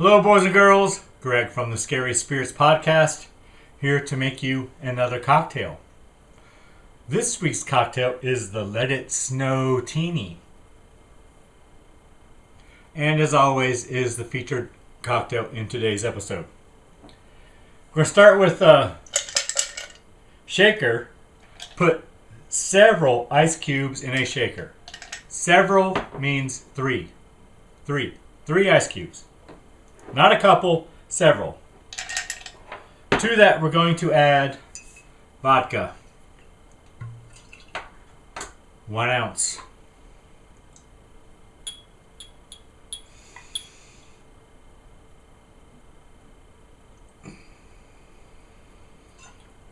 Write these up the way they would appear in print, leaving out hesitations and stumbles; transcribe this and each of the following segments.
Hello, boys and girls. Greg from the Scary Spirits Podcast, here to make you another cocktail. This week's cocktail is the It Snowtini. And as always, is the featured cocktail in today's episode. We're going to start with a shaker. Put several ice cubes in a shaker. Several means three. Three ice cubes. Not a couple, several. To that, we're going to add vodka. 1 ounce.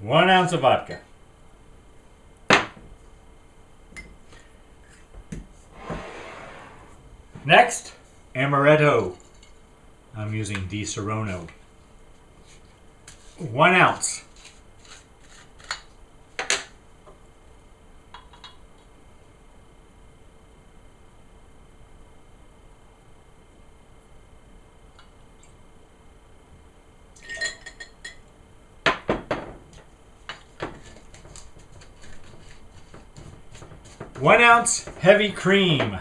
One ounce of vodka. Next, amaretto. I'm using Di Serono. 1 ounce. One ounce heavy cream.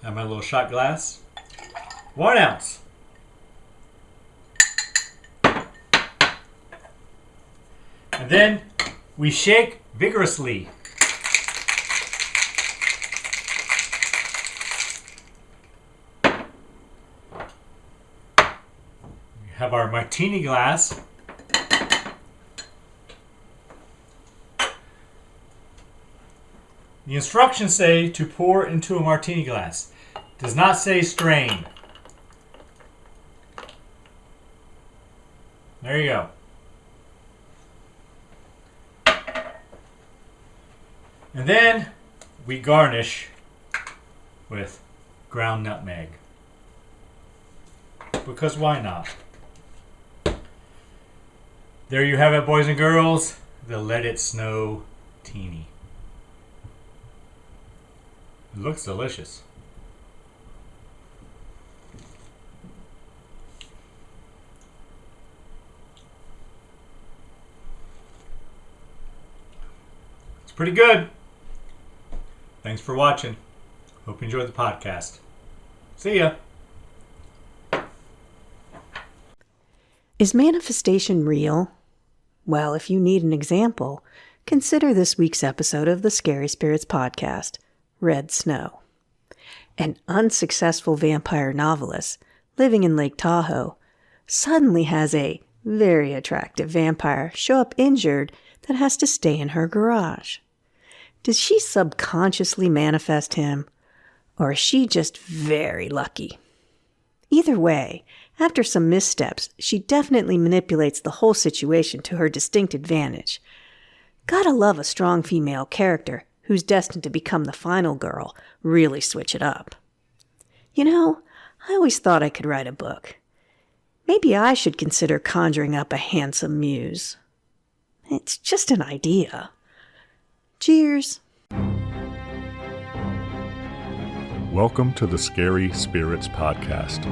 Have my little shot glass. 1 ounce. And then we shake vigorously. We have our martini glass. The instructions say to pour into a martini glass. Does not say strain. There you go. And then we garnish with ground nutmeg. Because why not? There you have it, boys and girls. The Let It Snow Teeny. It looks delicious. It's pretty good. Thanks for watching. Hope you enjoyed the podcast. See ya. Is manifestation real? Well, if you need an example, consider this week's episode of the Scary Spirits Podcast, Red Snow. An unsuccessful vampire novelist living in Lake Tahoe suddenly has a very attractive vampire show up injured that has to stay in her garage. Does she subconsciously manifest him, or is she just very lucky? Either way, after some missteps, she definitely manipulates the whole situation to her distinct advantage. Gotta love a strong female character who's destined to become the final girl, really switch it up. You know, I always thought I could write a book. Maybe I should consider conjuring up a handsome muse. It's just an idea. Cheers. Welcome to the Scary Spirits Podcast.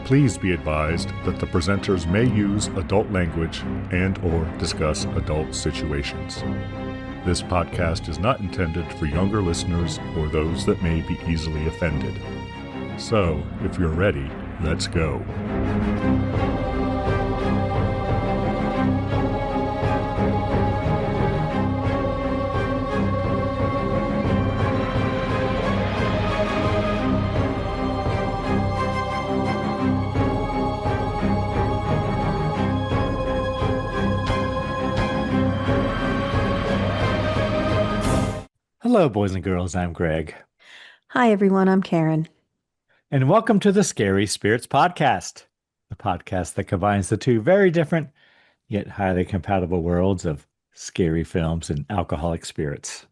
Please be advised that the presenters may use adult language and or discuss adult situations. This podcast is not intended for younger listeners or those that may be easily offended. So, if you're ready, let's go. Hello, boys and girls. I'm Greg. Hi, everyone. I'm Karen. And welcome to the Scary Spirits Podcast, the podcast that combines the two very different yet highly compatible worlds of scary films and alcoholic spirits.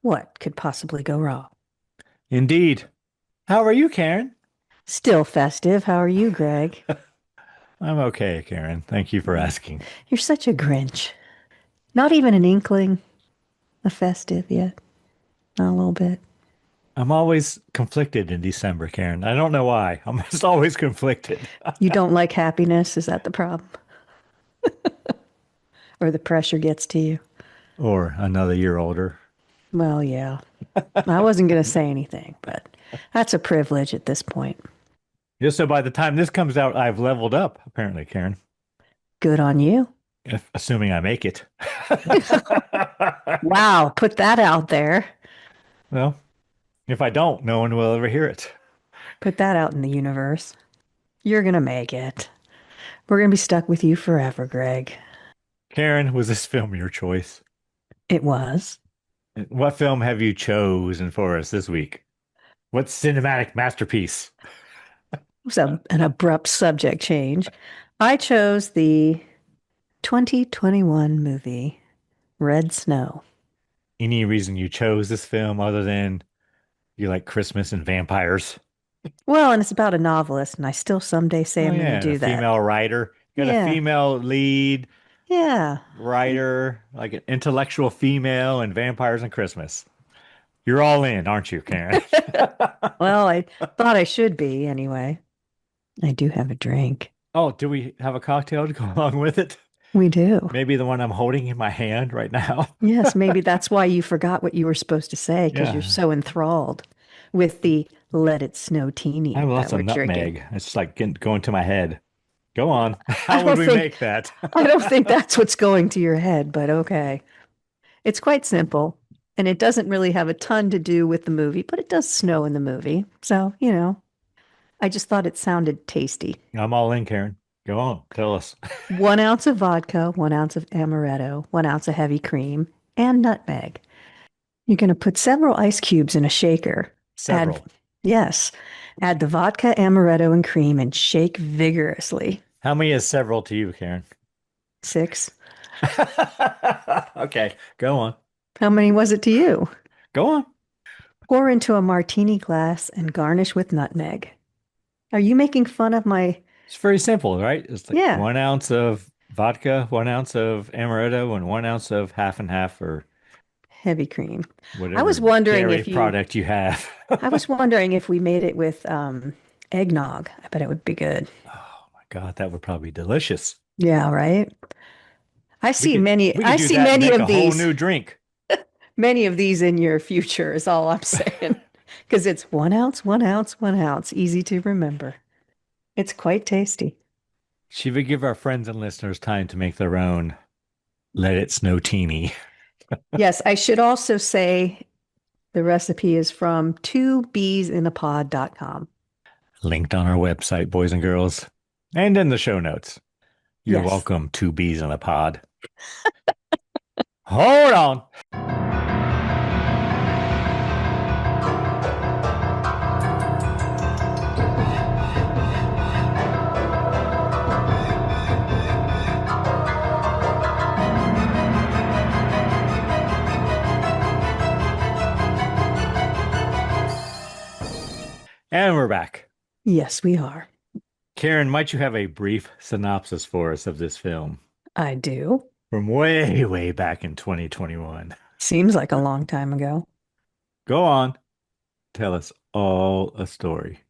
What could possibly go wrong? Indeed. How are you, Karen? Still festive. How are you, Greg? I'm okay, Karen. Thank you for asking. You're such a Grinch. Not even an inkling of festive yet. Not a little bit. I'm always conflicted in December, Karen. I don't know why. I'm just always conflicted. You don't like happiness? Is that the problem? Or the pressure gets to you? Or another year older. Well, yeah. I wasn't going to say anything, but that's a privilege at this point. Just so by the time this comes out, I've leveled up, apparently, Karen. Good on you. Assuming I make it. Wow, put that out there. Well, if I don't, no one will ever hear it. Put that out in the universe. You're going to make it. We're going to be stuck with you forever, Greg. Karen, was this film your choice? It was. What film have you chosen for us this week? What cinematic masterpiece? It was an abrupt subject change. I chose the 2021 movie, Red Snow. Any reason you chose this film other than you like Christmas and vampires? Well, and it's about a novelist, and I still someday say I'm going to do a that. female writer. You got Yeah. a female lead Yeah. writer, like an intellectual female and vampires and Christmas. You're all in, aren't you, Karen? Well, I thought I should be anyway. I do have a drink. Oh, do we have a cocktail to go along with it? We do. Maybe the one I'm holding in my hand right now. Yes, maybe that's why you forgot what you were supposed to say because Yeah. you're so enthralled with the Let It Snowtini I have lots that of we're nutmeg. drinking. It's like going to my head. Go on. I How don't would we think- make that? I don't think that's what's going to your head, but okay. It's quite simple, and it doesn't really have a ton to do with the movie, but it does snow in the movie. So, I just thought it sounded tasty. I'm all in, Karen. Go on. Tell us. 1 ounce of vodka, 1 ounce of amaretto, 1 ounce of heavy cream, and nutmeg. You're going to put several ice cubes in a shaker. Several. Yes. Add the vodka, amaretto, and cream and shake vigorously. How many is several to you, Karen? 6. Okay. Go on. How many was it to you? Go on. Pour into a martini glass and garnish with nutmeg. Are you making fun of my... It's very simple, right? It's like Yeah. 1 ounce of vodka, 1 ounce of amaretto, and 1 ounce of half and half or heavy cream? whatever I was wondering dairy if you... product you have. I was wondering if we made it with eggnog. I bet it would be good. Oh my God, that would probably be delicious. Yeah, right? I see many We could I do see that and many make of a whole these. new drink. Many of these in your future is all I'm saying. Because it's 1 ounce, 1 ounce, 1 ounce. Easy to remember. It's quite tasty. Should we give our friends and listeners time to make their own Let It Snowtini? Yes, I should also say the recipe is from 2beesinapod.com. Linked on our website, boys and girls, and in the show notes. You're Yes. welcome, 2 bees in a pod. Hold on. And we're back. Yes, we are. Karen, might you have a brief synopsis for us of this film I do. from way, way back in 2021? Seems like a long time ago. Go on. Tell us all a story.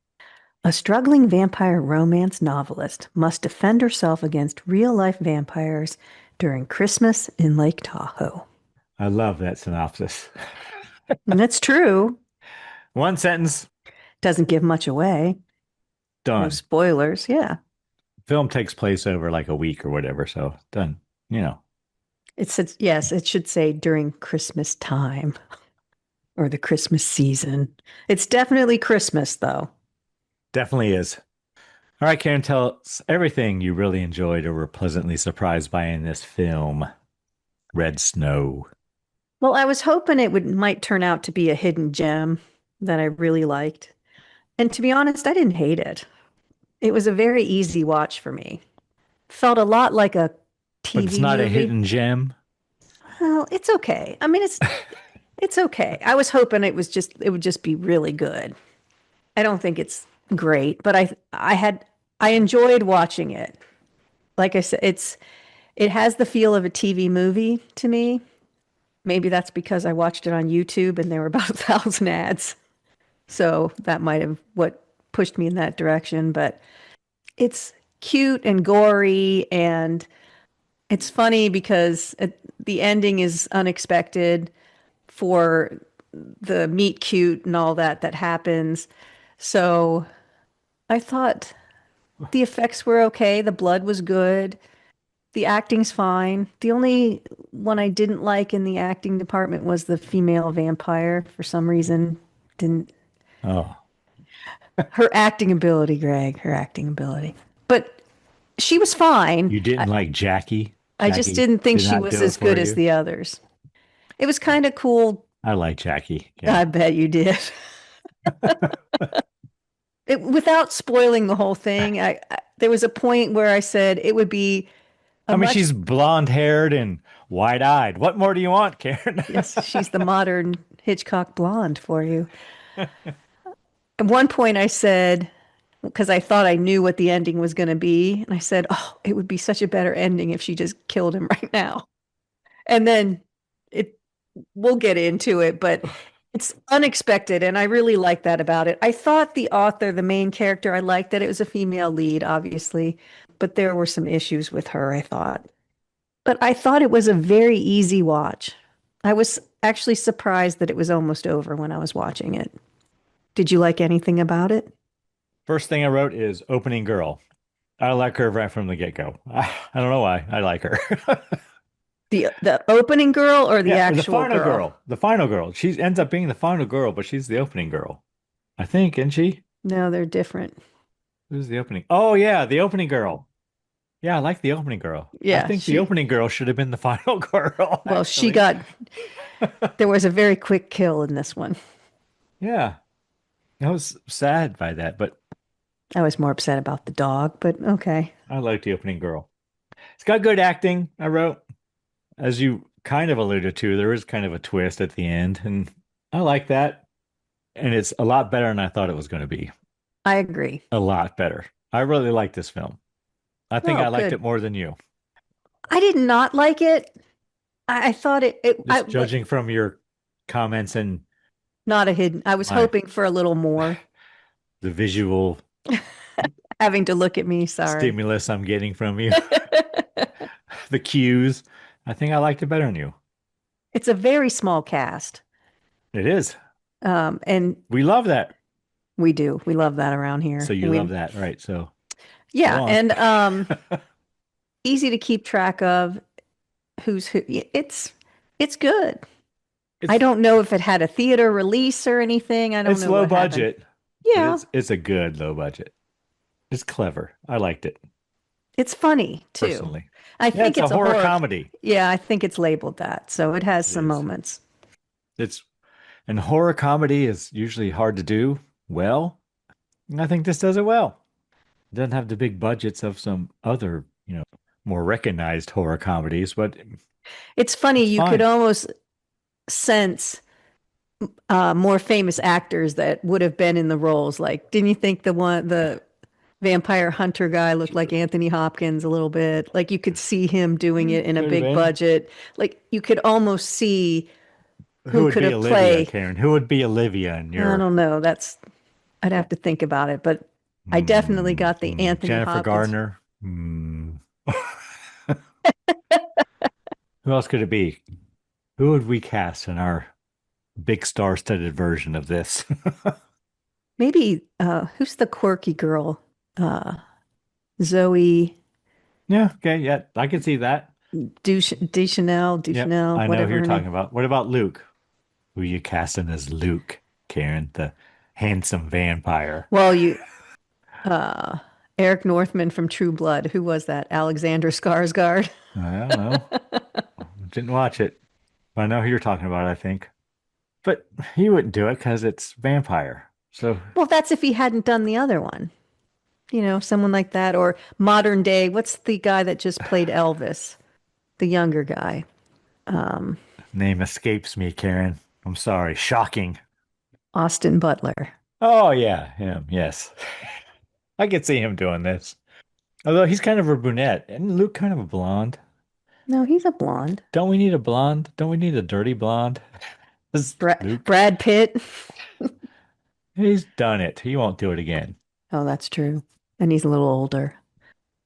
A struggling vampire romance novelist must defend herself against real-life vampires during Christmas in Lake Tahoe. I love that synopsis. And that's true. One sentence, Doesn't give much away. No done. spoilers. Yeah. Film takes place over like a week or whatever, so done. It says, yes, it should say during Christmas time or the Christmas season. It's definitely Christmas, though. Definitely is. All right, Karen, tell us everything you really enjoyed or were pleasantly surprised by in this film, Red Snow. Well, I was hoping it might turn out to be a hidden gem that I really liked. And to be honest, I didn't hate it. It was a very easy watch for me. Felt a lot like a TV But it's not movie. a hidden gem. Well, it's okay. I mean, it's okay. I was hoping it would just be really good. I don't think it's great, but I enjoyed watching it. Like I said, it has the feel of a TV movie to me. Maybe that's because I watched it on YouTube and there were about 1,000 ads. So that might have what pushed me in that direction. But it's cute and gory, and it's funny because the ending is unexpected for the meet cute and all that happens. So I thought the effects were okay. The blood was good. The acting's fine. The only one I didn't like in the acting department was the female vampire. For some reason, didn't Oh, her acting ability, Greg, her acting ability. But she was fine. you didn't like Jackie? I just Jackie didn't think did she not was do it as good for as you? the others. It was kind of cool. I like Jackie. I Yeah. bet you did. Without spoiling the whole thing, there was a point where I said it would be a I mean, much she's blonde haired and wide eyed. What more do you want, Karen? yes, she's the modern Hitchcock blonde for you. At one point, I said, because I thought I knew what the ending was going to be, and I said, "Oh, it would be such a better ending if she just killed him right now." And then it, we'll get into it, but it's unexpected, and I really like that about it. I thought the author, the main character, I liked that it was a female lead, obviously, but there were some issues with her, I thought. But I thought it was a very easy watch. I was actually surprised that it was almost over when I was watching it. Did you like anything about it? First thing I wrote is opening girl. I like her right from the get go. I don't know why. I like her. The opening girl or the Yeah, actual the final girl? girl. The final girl. She ends up being the final girl, but she's the opening girl. I think, isn't she? No, they're different. Who's the opening? Oh, yeah, the opening girl. Yeah, I like the opening girl. I Yeah, think the opening girl should have been the final girl, well, she actually. got, there was a very quick kill in this one. Yeah, I was sad by that, but I was more upset about the dog, but okay. I like the opening girl. It's got good acting, I wrote. As you kind of alluded to, there is kind of a twist at the end, and I like that. And it's a lot better than I thought it was going to be. I agree. A lot better. I really like this film. I think Oh, I liked good. it more than you. I did not like it. I thought Just judging from your comments and not a hidden. I was my hoping for a little more. the visual Having to look at me, sorry. stimulus I'm getting from you, the cues. I think I liked it better than you. It's a very small cast. It is. And We love that. we do. We love that around here. So you love that, right? So Yeah, go on. and easy to keep track of who's who. It's good. I don't know if it had a theater release or anything. I don't It's know low what happened. budget. Yeah, It's a good low budget. It's clever. I liked it it's funny too. personally. I Yeah, think it's a horror comedy. Yeah, I think it's labeled that. So it has It some is. moments. And horror comedy is usually hard to do well. And I think this does it well. It doesn't have the big budgets of some other, more recognized horror comedies, but It's funny, it's you fine. could almost sense more famous actors that would have been in the roles. Like, didn't you think the vampire hunter guy looked like Anthony Hopkins a little bit? Like you could see him doing it in a Could have big been. budget. Like you could almost see who would could be have Olivia, played. Karen? Who would be Olivia in I your don't know. I'd have to think about it, but I definitely got the Anthony Jennifer Hopkins. Gardner? Who else could it be? Who would we cast in our big star-studded version of this? Maybe who's the quirky girl? Zoe Yeah, okay, yeah, I can see that. Deschanel, Yep, Deschanel, I know whatever who you're her talking name. about. What about Luke? Who are you casting as Luke, Karen, the handsome vampire? Well, uh Eric Northman from True Blood. Who was that? Alexander Skarsgård. I don't know. Didn't watch it. But I know who you're talking about, I think. But he wouldn't do it because it's vampire. So Well, that's if he hadn't done the other one. Someone like that. Or modern day, what's the guy that just played Elvis? The younger guy. name escapes me, Karen. I'm sorry. Shocking. Austin Butler. Oh yeah, him. Yes. I could see him doing this. Although he's kind of a brunette. And Luke kind of a blonde. No, he's a blonde. Don't we need a blonde? Don't we need a dirty blonde? Luke. Brad Pitt. He's done it. He won't do it again. Oh, that's true. And he's a little older.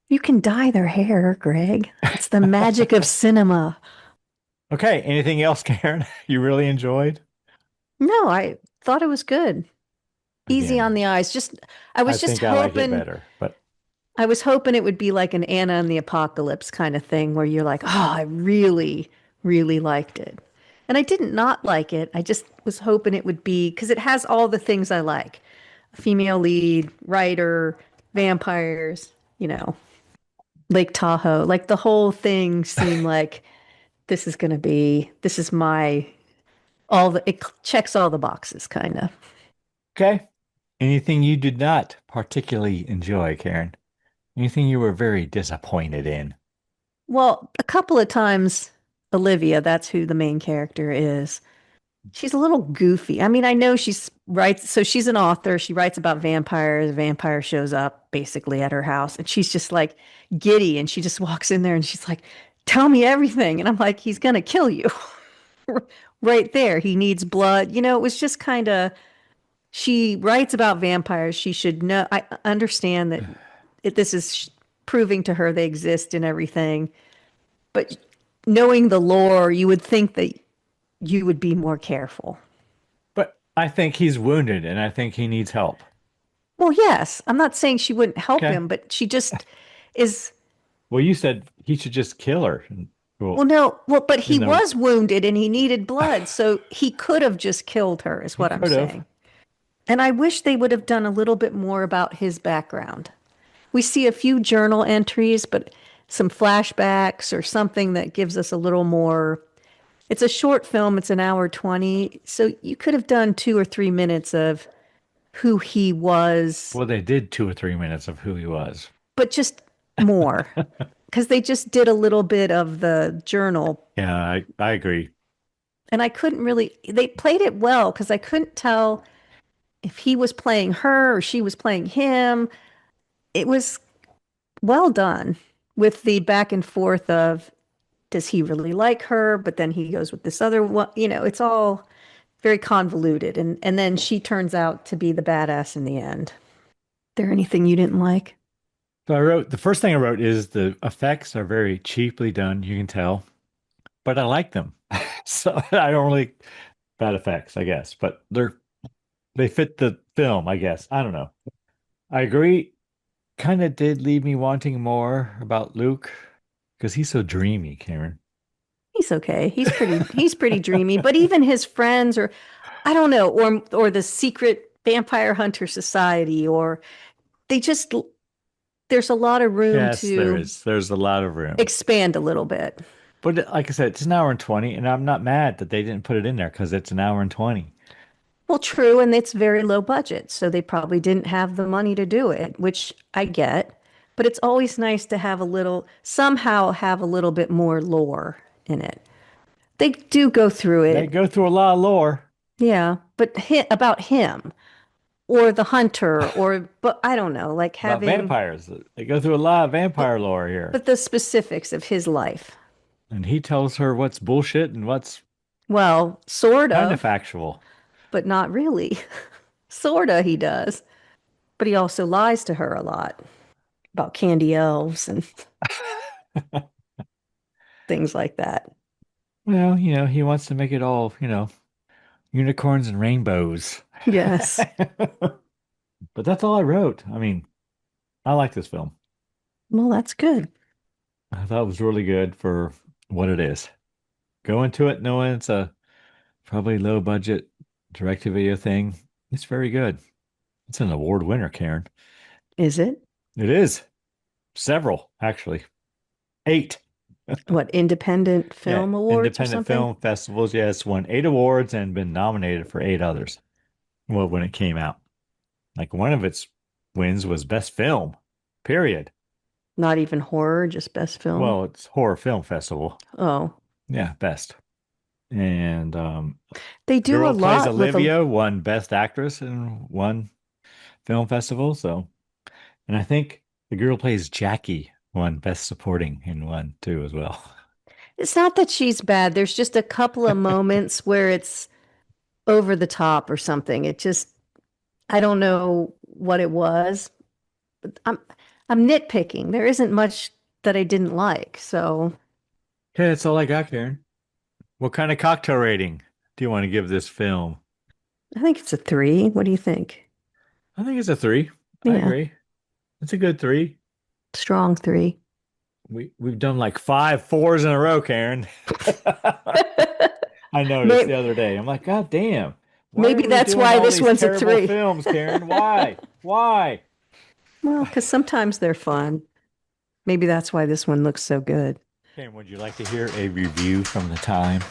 You can dye their hair, Greg. It's the magic of cinema. Okay, anything else, Karen, you really enjoyed? No, I thought it was good. Easy on Again, the eyes. I I was just think I like it hoping, better, but I was hoping it would be like an Anna and the Apocalypse kind of thing where you're like, oh, I really, really liked it. And I didn't not like it. I just was hoping it would be because it has all the things I like. A female lead, writer, vampires, Lake Tahoe. Like the whole thing seemed like this is my, it checks all the boxes kind of. okay. Anything you did not particularly enjoy, Karen? Anything you were very disappointed in? Well, a couple of times, Olivia, that's who the main character is. She's a little goofy. I mean, I know she's writes, so she's an author. She writes about vampires. A vampire shows up basically at her house, and she's just like giddy, and she just walks in there and she's like, "Tell me everything." And I'm like, "He's gonna kill you right there. He needs blood." It was just kind of, she writes about vampires. She should know. I understand that this is proving to her they exist and everything, but knowing the lore, you would think that you would be more careful. But I think he's wounded and I think he needs help. Well, yes, I'm not saying she wouldn't help Okay. him, but she just is. Well, you said he should just kill her. Well, Well, no, well, but he in the was wounded and he needed blood, so he could have just killed her, is he what I'm could have. saying. And I wish they would have done a little bit more about his background. We see a few journal entries, but some flashbacks or something that gives us a little more. It's a short film, it's an hour 20, so you could have done 2 or 3 minutes of who he was, Well, they did 2 or 3 minutes of who he was. but just more. Because they just did a little bit of the journal, Yeah, I agree. and I couldn't really, they played it well because I couldn't tell if he was playing her or she was playing him. It was well done with the back and forth of, does he really like her? But then he goes with this other one. It's all very convoluted. And then she turns out to be the badass in the end. There anything you didn't like? So I wrote the first thing I wrote is the effects are very cheaply done, you can tell, but I like them. So I don't really bad effects, I guess, but they fit the film, I guess. I don't know. I agree. Kind of did leave me wanting more about Luke because he's so dreamy, Cameron. He's okay. He's pretty dreamy, but even his friends, or I don't know, or the secret vampire hunter society, or they just, there's a lot of room Yes, there to is. There's a lot of room. expand a little bit. But like I said, it's an hour and 20, and I'm not mad that they didn't put it in there because it's an hour and 20. Well, true, and it's very low budget, so they probably didn't have the money to do it, which I get. But it's always nice to have somehow have a little bit more lore in it. They do go through They it, go through a lot of lore yeah, but about him or the hunter, but I don't know, like about having, vampires. They go through a lot of vampire lore here. but the specifics of his life. And he tells her what's bullshit and what's Well, sort kind of of, factual. but not really. Sorta, he does. But he also lies to her a lot about candy elves and things like that. Well, he wants to make it all, unicorns and rainbows. Yes. But that's all I wrote. I mean, I like this film. Well, that's good. I thought it was really good for what it is. Go into it knowing it's a probably low budget direct to video thing. It's very good. It's an award winner, Karen. Is it? It is. Several, actually. 8. What, independent Yeah, film awards or independent something? film festivals. Yeah, it's won 8 awards and been nominated for 8 others. Well, when it came out. Like one of its wins was best film, period. Not even horror, just best film. Well, it's horror film festival. Oh, Yeah, best. And they do a girl plays lot with Olivia won best actress in one film festival. So, and I think the girl plays Jackie won best supporting in one too as well. it's not that she's bad. There's just a couple of moments where it's over the top or something. I don't know what it was, but I'm nitpicking. There isn't much that I didn't like. So Okay, that's all I got, Karen. What kind of cocktail rating do you want to give this film? I think it's a 3. What do you think? I think it's a 3. I Yeah, agree. It's a good 3. strong 3. We've done like 5 4s in a row, Karen. I noticed Maybe, the other day. I'm like, God damn. Why are maybe we that's doing why all this these one's a terrible 3. films, Karen? Why? Why? Well, because sometimes they're fun. Maybe that's why this one looks so good. Karen, would you like to hear a review from the time?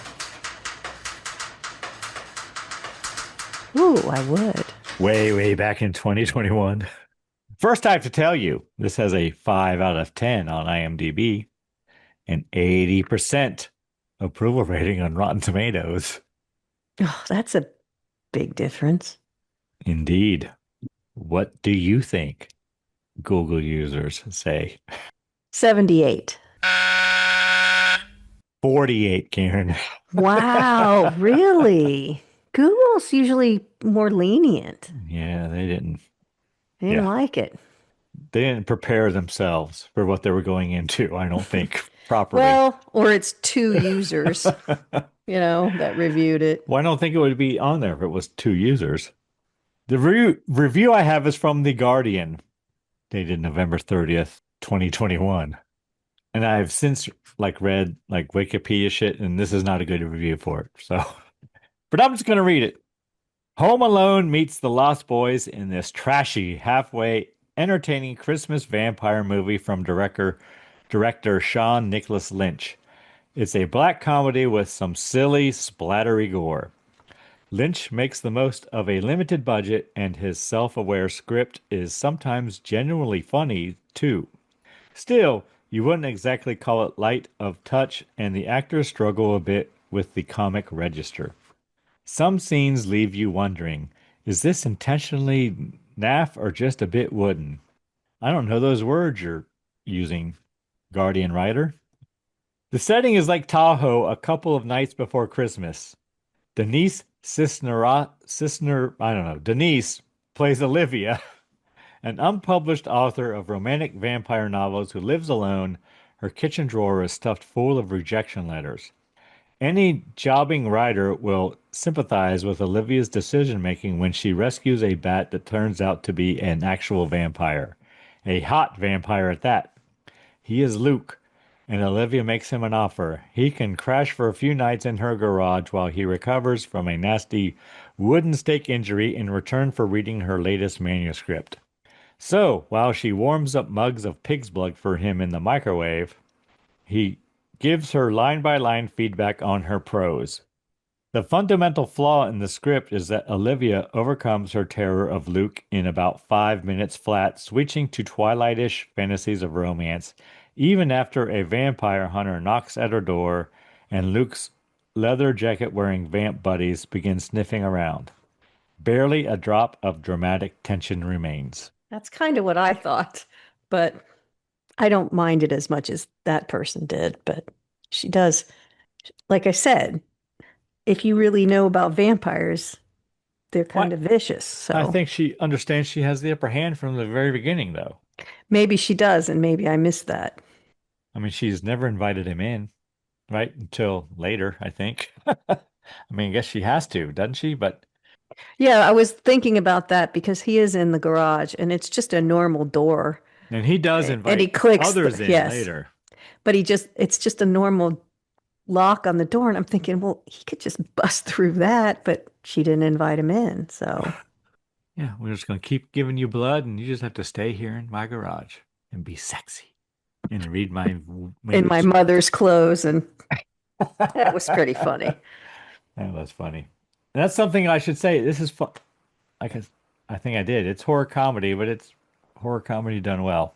Ooh, I would. Way, way back in 2021. First, I have to tell you, this has a 5 out of 10 on IMDb and 80% approval rating on Rotten Tomatoes. Oh, that's a big difference. Indeed. What do you think Google users say? 78. 48, Karen. Wow, really? Google's usually more lenient. Yeah, they didn't. I didn't Yeah, like it. they didn't prepare themselves for what they were going into, I don't think, properly. Well, or it's 2 users, that reviewed it. Well, I don't think it would be on there if it was 2 users. The review I have is from The Guardian, dated November 30th, 2021. And I've since read Wikipedia shit, and this is not a good review for it. So, but I'm just gonna read it. Home Alone meets The Lost Boys in this trashy, halfway entertaining Christmas vampire movie from director Sean Nicholas Lynch. It's a black comedy with some silly, splattery gore. Lynch makes the most of a limited budget, and his self-aware script is sometimes genuinely funny too. Still, you wouldn't exactly call it light of touch, and the actors struggle a bit with the comic register. Some scenes leave you wondering, is this intentionally naff or just a bit wooden? I don't know those words you're using, Guardian writer. The setting is like Tahoe a couple of nights before Christmas. Denise plays Olivia, an unpublished author of romantic vampire novels who lives alone. Her kitchen drawer is stuffed full of rejection letters. Any jobbing writer will sympathize with Olivia's decision making when she rescues a bat that turns out to be an actual vampire. A hot vampire at that. He is Luke, and Olivia makes him an offer. He can crash for a few nights in her garage while he recovers from a nasty wooden stake injury in return for reading her latest manuscript. So, while she warms up mugs of pig's blood for him in the microwave, he gives her line by line feedback on her prose. The fundamental flaw in the script is that Olivia overcomes her terror of Luke in about 5 minutes flat, switching to twilightish fantasies of romance, even after a vampire hunter knocks at her door and Luke's leather jacket wearing vamp buddies begin sniffing around. Barely a drop of dramatic tension remains. That's kind of what I thought, but I don't mind it as much as that person did. But she does, like I said, if you really know about vampires, they're kind of vicious. I So think she understands she has the upper hand from the very beginning, though. maybe she does, and maybe I missed that. I mean, she's never invited him in, right? Until later, I think. I mean, I guess she has to, doesn't she? But Yeah, I was thinking about that because he is in the garage and it's just a normal door. and he does And he invite clicks others in yes. later. But it's just a normal lock on the door. And I'm thinking, well, he could just bust through that, but she didn't invite him in. So Yeah, we're just going to keep giving you blood, and you just have to stay here in my garage and be sexy and read my in my mother's clothes, and that was pretty funny. That was funny. And that's something I should say. This is fun. I think I did. It's horror comedy, but it's horror comedy done well.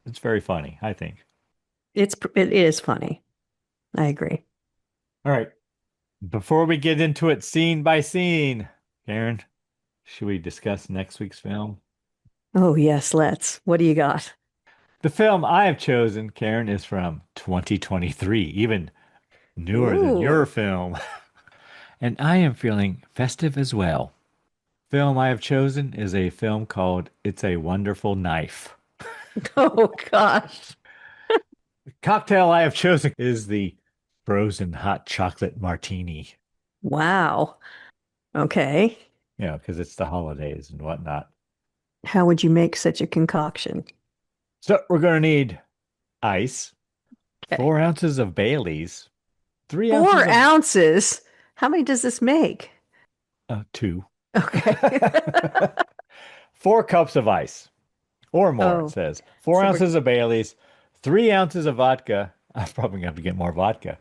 It's very funny, I think. It is funny. I agree. All right. Before we get into it scene by scene, Karen, should we discuss next week's film? Oh, yes, let's. What do you got? The film I have chosen, Karen, is from 2023, even newer than Ooh. your film. And I am feeling festive as well. film I have chosen is a film called It's a Wonderful Knife. Oh gosh. The cocktail I have chosen is the frozen hot chocolate martini. Wow. Okay. Because it's the holidays and whatnot. How would you make such a concoction? So we're going to need ice, Okay. 4 ounces of Bailey's, 3 ounces Four of ounces? How many does this make? two, Okay. 4 cups of ice or more, it Oh, says. Four so we're ounces of Bailey's, 3 ounces of vodka. I'm probably going to have to get more vodka.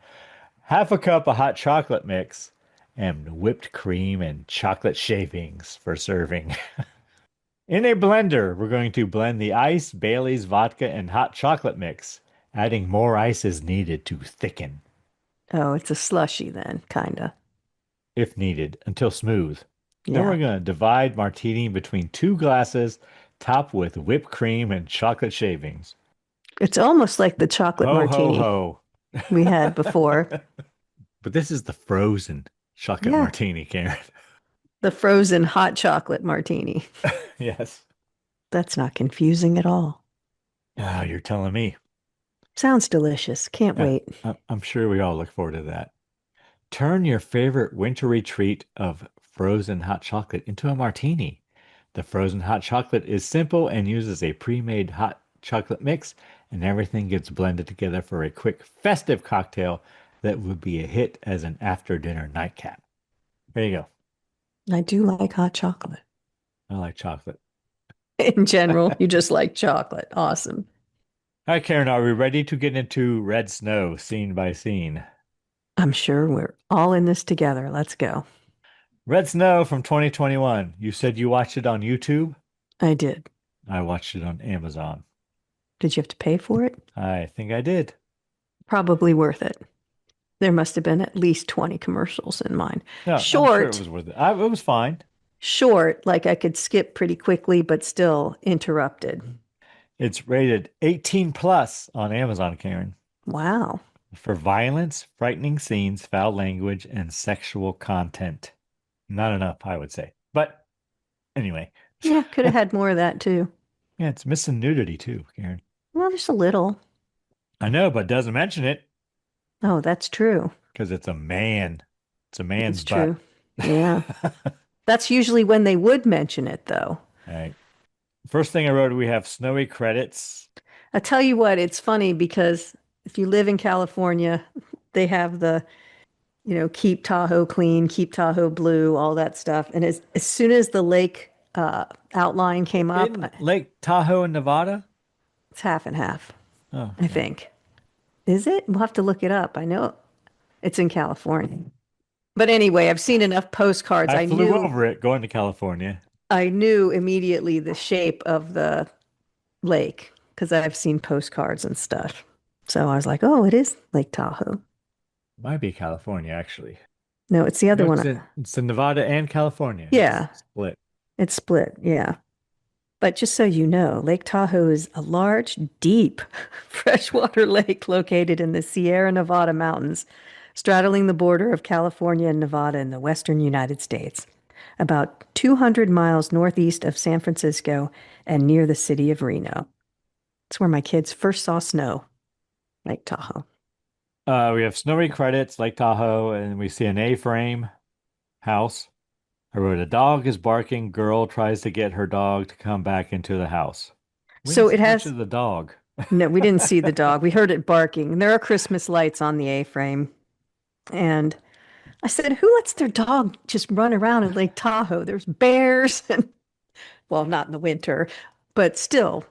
Half a cup of hot chocolate mix, and whipped cream and chocolate shavings for serving. In a blender, we're going to blend the ice, Bailey's, vodka, and hot chocolate mix. Adding more ice is needed to thicken, Oh, it's a slushy then, kinda. if needed, until smooth. Then Yeah. we're going to divide martini between 2 glasses, top with whipped cream and chocolate shavings. It's almost like the chocolate Ho, ho, martini ho. we had before. But this is the frozen chocolate Yeah. martini, Karen. The frozen hot chocolate martini. Yes. That's not confusing at all. Ah, you're telling me. Sounds delicious. Can't Yeah, wait. I'm sure we all look forward to that. Turn your favorite wintry treat of frozen hot chocolate into a martini. The frozen hot chocolate is simple and uses a pre-made hot chocolate mix, and everything gets blended together for a quick festive cocktail that would be a hit as an after-dinner nightcap. There you go. I do like hot chocolate. I like chocolate. In general, you just like chocolate. Awesome. All right, Karen, are we ready to get into Red Snow scene by scene? I'm sure we're all in this together. Let's go. Red Snow from 2021. You said you watched it on YouTube? I did. I watched it on Amazon. Did you have to pay for it? I think I did. Probably worth it. There must have been at least 20 commercials in mine. No, I'm sure it was worth it. It was fine. Short, like I could skip pretty quickly, but still interrupted. It's rated 18 plus on Amazon, Karen, Wow. for violence, frightening scenes, foul language, and sexual content. Not enough, I would say. But anyway. Yeah, could have had more of that too. Yeah, it's missing nudity too, Karen. Well, just a little. I know, but doesn't mention it Oh, that's true. because it's a man. It's a man's It's true. butt. Yeah. That's usually when they would mention it, though. All right. First thing I wrote, we have snowy credits. I tell you what, it's funny because if you live in California, they have the, keep Tahoe clean, keep Tahoe blue, all that stuff. And as soon as the lake outline came up, In Lake Tahoe in Nevada? it's half and half, Oh, I think. Is it? We'll have to look it up. I know it's in California. But anyway, I've seen enough postcards. I flew over it going to California. I knew immediately the shape of the lake because I've seen postcards and stuff. So I was like, oh, it is Lake Tahoe. Might be California, actually. No, it's the other No, one. it's in Nevada and California. Yeah. It's split. It's split, yeah. But just so you know, Lake Tahoe is a large, deep freshwater lake located in the Sierra Nevada mountains, straddling the border of California and Nevada in the western United States, about 200 miles northeast of San Francisco and near the city of Reno. It's where my kids first saw snow, Lake Tahoe. We have snowy credits, Lake Tahoe, and we see an A-frame house. I wrote, a dog is barking. Girl tries to get her dog to come back into the house. So it has the dog. No, we didn't see the dog. We heard it barking. And there are Christmas lights on the A-frame. And I said, who lets their dog just run around in Lake Tahoe? There's bears and, well, not in the winter, but still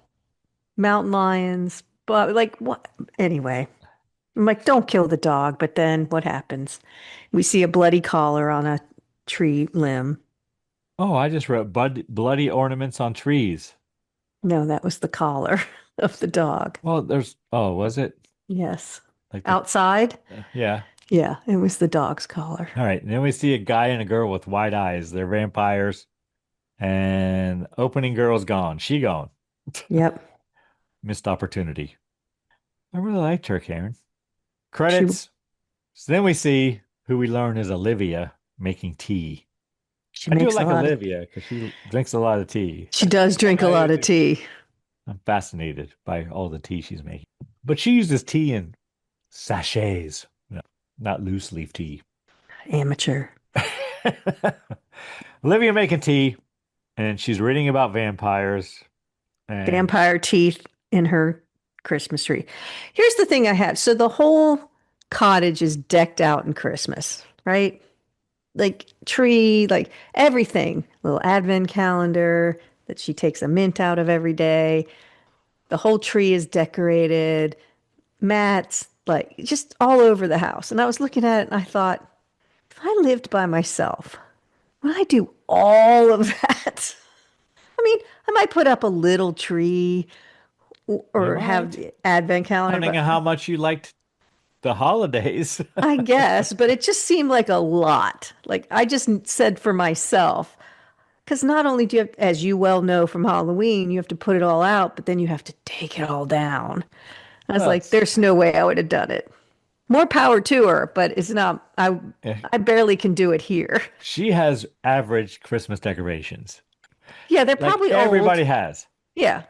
mountain lions. But like, what? Anyway, I'm like, don't kill the dog. But then what happens? We see a bloody collar on a tree limb. Oh, I just wrote bloody ornaments on trees. No, that was the collar of the dog. Well, was it? Yes. Like Outside? Yeah. Yeah, it was the dog's collar. All right. And then we see a guy and a girl with white eyes. They're vampires. And opening girl's gone. She gone. Yep. Missed opportunity. I really liked her, Karen. Credits. So then we see who we learn is Olivia making tea. She I do makes a like lot of, Olivia because she drinks a lot of tea. she does drink a lot of tea. I'm fascinated by all the tea she's making. But she uses tea in sachets, not loose leaf tea. Amateur. Olivia making tea, and she's reading about vampires. And Vampire teeth in her Christmas tree. Here's the thing I have. So the whole cottage is decked out in Christmas, right? Like tree, like everything. Little advent calendar that she takes a mint out of every day. The whole tree is decorated, mats, like just all over the house. And I was looking at it and I thought, if I lived by myself, would I do all of that? I mean, I might put up a little tree you or have might, the advent calendar, depending but on how much you liked the holidays. I guess, but it just seemed like a lot. Like I just said for myself, because not only do you have, as you well know from Halloween, you have to put it all out, but then you have to take it all down. I was Well, like, there's no way I would have done it. More power to her, but it's not, eh, I barely can do it here. she has average Christmas decorations, Yeah, they're like probably everybody old. has. Yeah,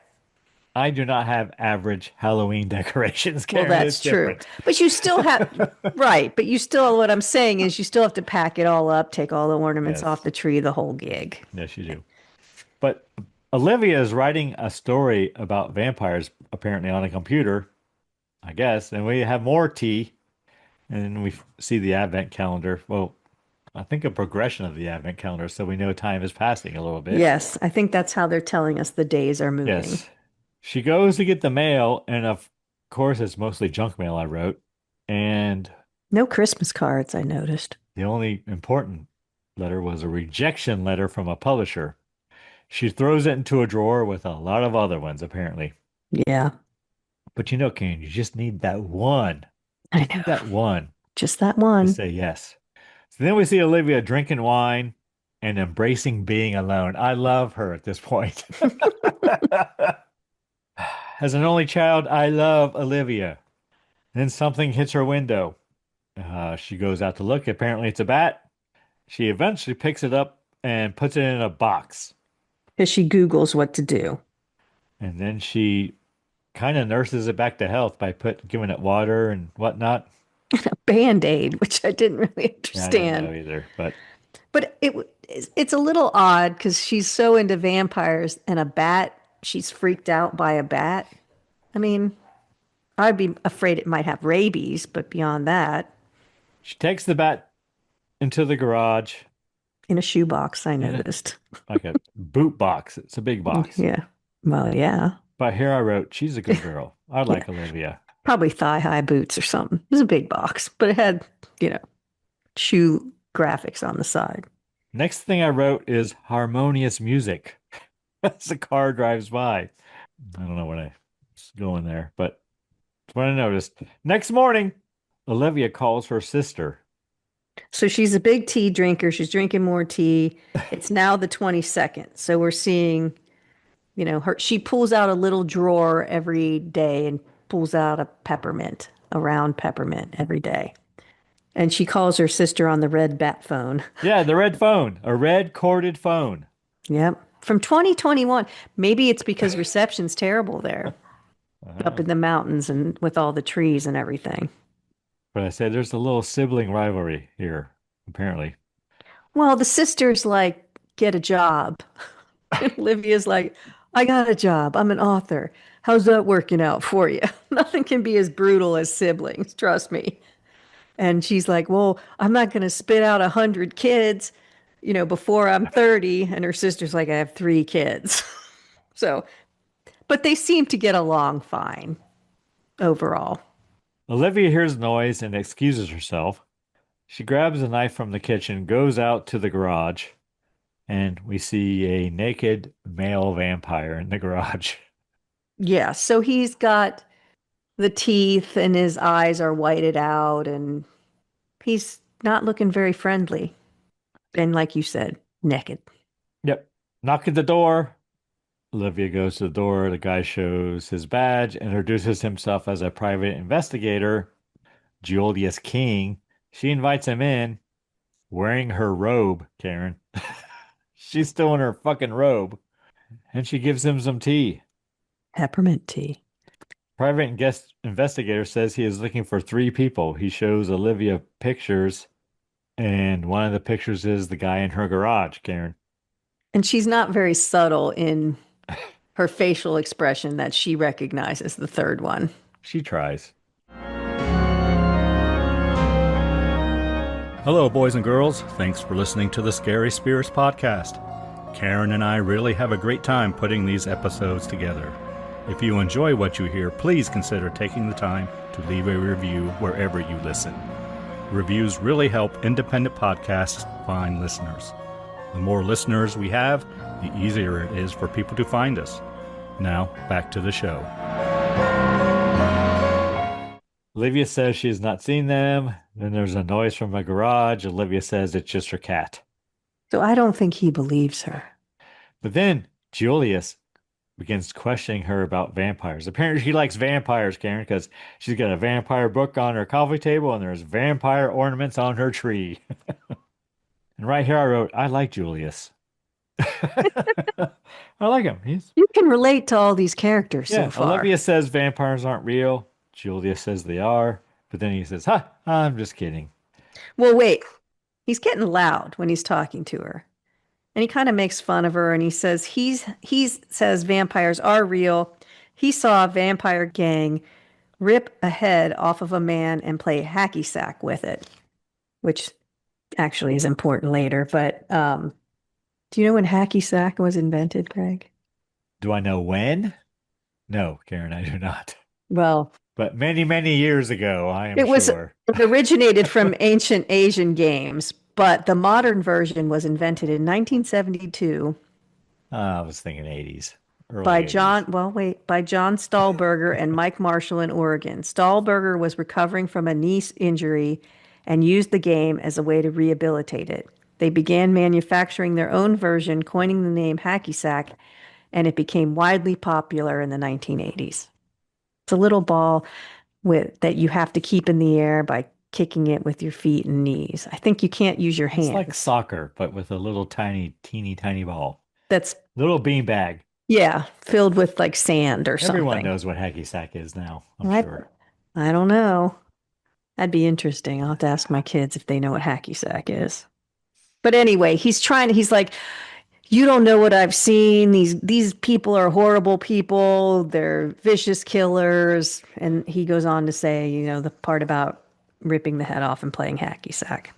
I do not have average Halloween decorations, well, Karen. It's that's true. different. But you still have, right. But you still, what I'm saying is you still have to pack it all up, take all the ornaments off Yes, the tree, the whole gig. yes, you do. But Olivia is writing a story about vampires, apparently on a computer, I guess. And we have more tea, and we see the advent calendar. Well, I think a progression of the advent calendar, so we know time is passing a little bit. Yes, I think that's how they're telling us the days are moving. Yes. She goes to get the mail, and of course, it's mostly junk mail I wrote. And No Christmas cards, I noticed. the only important letter was a rejection letter from a publisher. She throws it into a drawer with a lot of other ones, apparently. Yeah, But you know, Kane, you just need that one. I Just know. need that one Just that to one. say yes. So then we see Olivia drinking wine and embracing being alone. I love her at this point. As an only child, I love Olivia. Then something hits her window. She goes out to look. Apparently, it's a bat. She eventually picks it up and puts it in a box. Because she Googles what to do. And then she kind of nurses it back to health by giving it water and whatnot. Band-Aid, which I didn't really Yeah, I didn't know understand. either, but But it's a little odd because she's so into vampires and a bat, she's freaked out by a bat. I mean, I'd be afraid it might have rabies, but beyond that, she takes the bat into the garage in a shoebox, I in a, noticed. like a boot box. It's a big box. Yeah. Well, yeah. But here I wrote, she's a good girl. I Yeah. like Olivia. Probably thigh-high boots or something. It was a big box, but it had, you know, shoe graphics on the side. Next thing I wrote is harmonious music as the car drives by. I don't know what I was going there, but it's what I noticed. Next morning, Olivia calls her sister. So she's a big tea drinker. She's drinking more tea. It's now the 22nd. So we're seeing, you know, she pulls out a little drawer every day and pulls out a peppermint, a round peppermint every day. And she calls her sister on the red bat phone. Yeah, the red phone, a red corded phone. Yep. From 2021. Maybe it's because reception's terrible there up Uh-huh. in the mountains and with all the trees and everything. But I said there's a little sibling rivalry here, apparently. Well, the sister's like, get a job. And Olivia's like, I got a job. I'm an author. How's that working out for you? Nothing can be as brutal as siblings, trust me. And she's like, well, I'm not going to spit out 100 kids, you know, before I'm 30. And her sister's like, I have 3 kids. So, but they seem to get along fine overall. Olivia hears noise and excuses herself. She grabs a knife from the kitchen, goes out to the garage, and we see a naked male vampire in the garage. Yeah. So he's got the teeth and his eyes are whited out and he's not looking very friendly. And like you said, naked. Yep. Knock at the door. Olivia goes to the door. The guy shows his badge, introduces himself as a private investigator, Julius King. She invites him in, wearing her robe, Karen. She's still in her fucking robe. And she gives him some tea. Peppermint tea. Private guest investigator says he is looking for 3 people. He shows Olivia pictures, and one of the pictures is the guy in her garage, Karen. And she's not very subtle in her facial expression that she recognizes the third one. She tries. Hello, boys and girls. Thanks for listening to the Scary Spirits podcast. Karen and I really have a great time putting these episodes together. If you enjoy what you hear, please consider taking the time to leave a review wherever you listen. Reviews really help independent podcasts find listeners. The more listeners we have, the easier it is for people to find us. Now, back to the show. Olivia says she has not seen them. Then there's a noise from a garage. Olivia says it's just her cat. So I don't think he believes her. But then Julius begins questioning her about vampires. Apparently she likes vampires, Karen, because she's got a vampire book on her coffee table and there's vampire ornaments on her tree. And right here I wrote, I like Julius. I like him. You can relate to all these characters so far. Olivia says vampires aren't real. Julius says they are. But then he says, I'm just kidding. Well, wait. He's getting loud when he's talking to her. And he kind of makes fun of her and he says he says vampires are real. He saw a vampire gang rip a head off of a man and play hacky sack with it, which actually is important later. But do you know when hacky sack was invented, Greg? Do I know when? No, Karen, I do not. Well, but many, many years ago, I am sure. It originated from ancient Asian games, but the modern version was invented in 1972. I was thinking 80s. By John Stahlberger and Mike Marshall in Oregon. Stahlberger was recovering from a knee injury and used the game as a way to rehabilitate it. They began manufacturing their own version, coining the name hacky sack, and it became widely popular in the 1980s. It's a little ball that you have to keep in the air by kicking it with your feet and knees. I think you can't use your hands. It's like soccer, but with a little teeny tiny ball. That's little bean bag. Yeah, filled with like sand or something. Everyone knows what hacky sack is now, I'm sure. I don't know. That'd be interesting. I'll have to ask my kids if they know what hacky sack is. But anyway, he's like, you don't know what I've seen. These people are horrible people. They're vicious killers. And he goes on to say, the part about ripping the head off and playing hacky sack.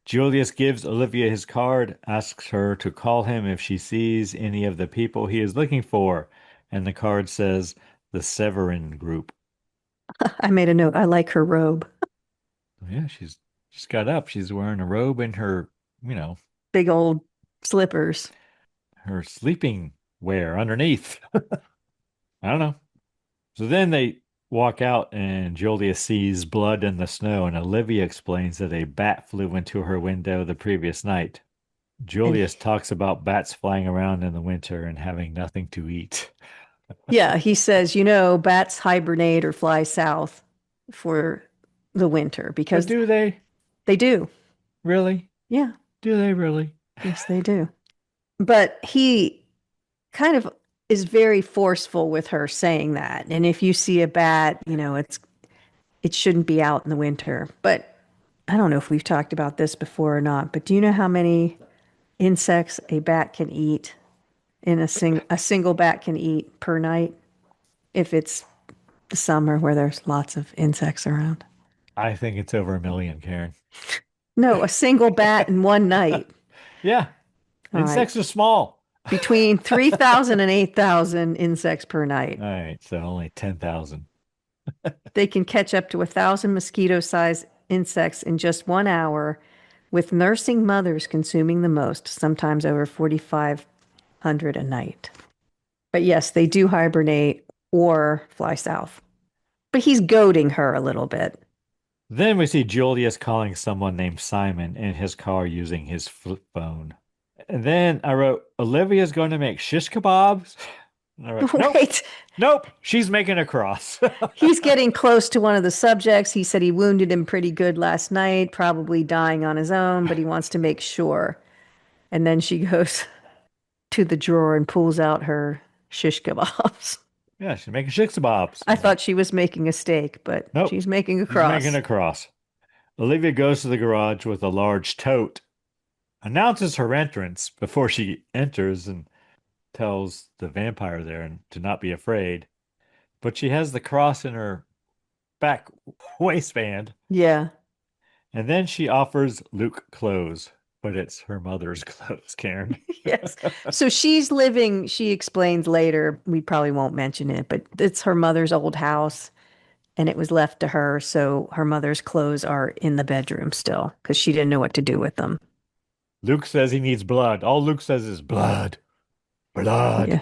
Julius gives Olivia his card, asks her to call him if she sees any of the people he is looking for. And the card says the Severin group. I made a note. I like her robe. Yeah, she's got up. She's wearing a robe and her, big old slippers. Her sleeping wear underneath. I don't know. So then they walk out and Julius sees blood in the snow and Olivia explains that a bat flew into her window the previous night. Julius talks about bats flying around in the winter and having nothing to eat. Yeah, he says, bats hibernate or fly south for the winter because... But do they? They do. Really? Yeah. Do they really? Yes, they do. But he kind of is very forceful with her saying that. And if you see a bat, it shouldn't be out in the winter. But I don't know if we've talked about this before or not, but do you know how many insects a bat can eat a single bat can eat per night if it's the summer where there's lots of insects around? I think it's over 1 million, Karen. No, a single bat in one night. Yeah. Insects are small. Between 3,000 and 8,000 insects per night. All right, so only 10,000. They can catch up to 1,000 mosquito-sized insects in just 1 hour, with nursing mothers consuming the most, sometimes over 4,500 a night. But yes, they do hibernate or fly south. But he's goading her a little bit. Then we see Julius calling someone named Simon in his car using his flip phone. And then I wrote, Olivia's going to make shish kebabs. And I wrote, nope, Wait. Nope, she's making a cross. He's getting close to one of the subjects. He said he wounded him pretty good last night, probably dying on his own, but he wants to make sure. And then she goes, to the drawer and pulls out her shish kebabs. Yeah, she's making shish kebabs. I thought she was making a steak, but Nope. she's making a She's cross. making a cross. Olivia goes to the garage with a large tote, announces her entrance before she enters, and tells the vampire there to not be afraid. But she has the cross in her back waistband. Yeah. And then she offers Luke clothes, but it's her mother's clothes, Karen. Yes. So she's living, she explains later, we probably won't mention it, but it's her mother's old house and it was left to her. So her mother's clothes are in the bedroom still because she didn't know what to do with them. Luke says he needs blood. All Luke says is blood. Blood. Yeah.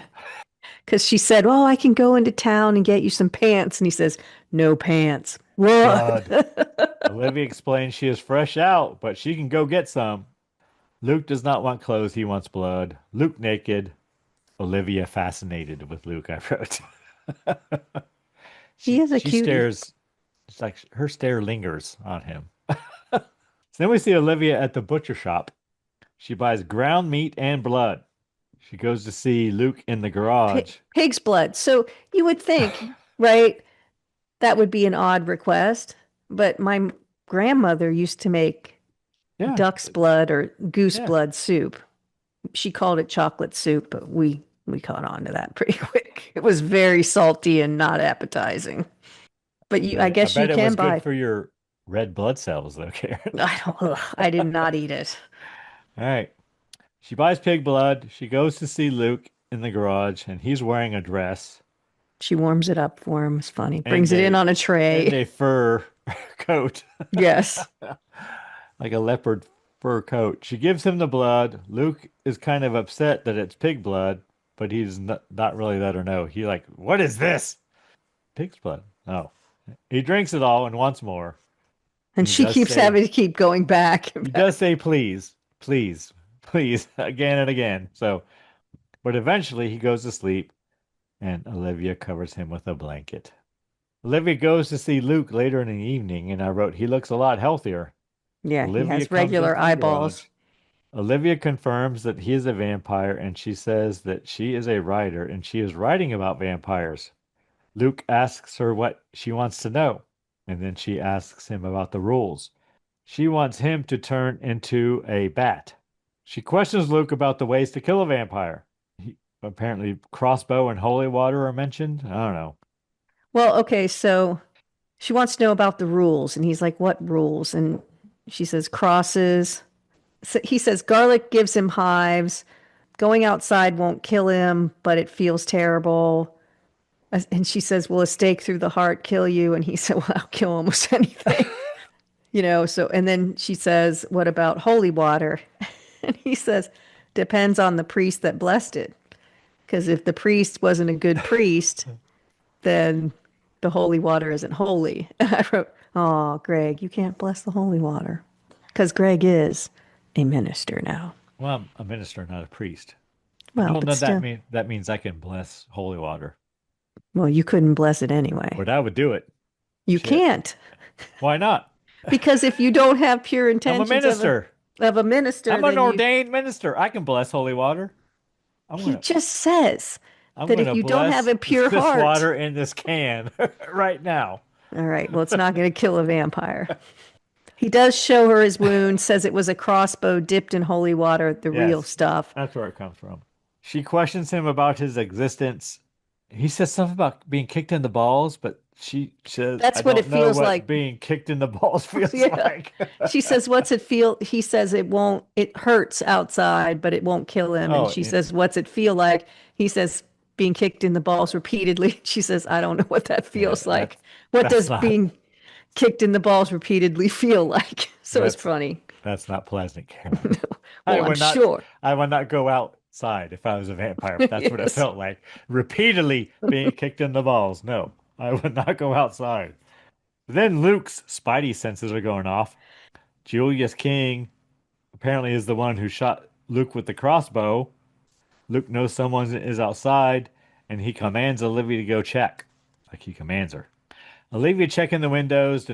Because she said, "Oh, I can go into town and get you some pants." And he says, "No pants." What? Blood. Olivia explains she is fresh out, but she can go get some. Luke does not want clothes. He wants blood. Luke naked. Olivia fascinated with Luke, I wrote. He is a She cutie. stares. It's like her stare lingers on him. So then we see Olivia at the butcher shop. She buys ground meat and blood. She goes to see Luke in the garage. Pig's blood. So you would think, right, that would be an odd request. But my grandmother used to make Yeah. duck's blood or goose Yeah. blood soup. She called it chocolate soup, but we caught on to that pretty quick. It was very salty and not appetizing. But I guess you bet it can was buy. good for your red blood cells, though, Karen. I did not eat it. All right. She buys pig blood. She goes to see Luke in the garage, and he's wearing a dress She warms it up for him. It's funny. Brings it in on a and tray. a fur coat, Yes. like a leopard fur coat. She gives him the blood. Luke is kind of upset that it's pig blood, but he's not really let her know. He like, what is this? Pig's blood. Oh. He drinks it all and wants more. And He she does keeps say- having to keep going back. He does say please, please, please, again and again. So, but eventually he goes to sleep and Olivia covers him with a blanket. Olivia goes to see Luke later in the evening, and I wrote, he looks a lot healthier. Yeah, he Olivia has comes regular into the eyeballs. garage. Olivia confirms that he is a vampire, and she says that she is a writer, and she is writing about vampires. Luke asks her what she wants to know, and then she asks him about the rules. She wants him to turn into a bat. She questions Luke about the ways to kill a vampire. Apparently, crossbow and holy water are mentioned. I don't know. Well, okay, so she wants to know about the rules, and he's like, "What rules?" And she says, "Crosses." So he says, "Garlic gives him hives. Going outside won't kill him, but it feels terrible." And she says, "Will a stake through the heart kill you?" And he said, "Well, I'll kill almost anything." So, and then she says, "What about holy water?" And he says, "Depends on the priest that blessed it. Because if the priest wasn't a good priest, then the holy water isn't holy." And I wrote, "Oh, Greg, you can't bless the holy water." Because Greg is a minister now. Well, I'm a minister, not a priest. Well, Well, but no, still, that means I can bless holy water. well, you couldn't bless it anyway. But I would do it. You Shit. can't. Why not? Because if you don't have pure I'm intentions a minister. of a minister, I'm an then ordained minister. I can bless holy water. he just says I'm that if gonna you don't bless have a pure this heart. water in this can right now. All right, well, it's not going to kill a vampire. He does show her his wound, says it was a crossbow dipped in holy water, the real Yes. stuff. That's where it comes from. She questions him about his existence. He says something about being kicked in the balls, but she says, That's I what don't it know feels what like. being kicked in the balls feels Yeah. like. She says, "What's it feel?" He says, it hurts outside, but it won't kill him. Oh, And she yeah. says, "What's it feel like?" He says, "Being kicked in the balls repeatedly." She says, "I don't know what that feels Yeah, like. What that's does not- being kicked in the balls repeatedly feel like?" So it's That's- funny. That's not pleasant, Karen. Well, I'm sure. I would not go outside if I was a vampire. That's what it Yes. felt like. Repeatedly being kicked in the balls. No, I would not go outside. Then Luke's spidey senses are going off. Julius King apparently is the one who shot Luke with the crossbow. Luke knows someone is outside, and he commands Olivia to go check. Like he commands her. Olivia checking the windows,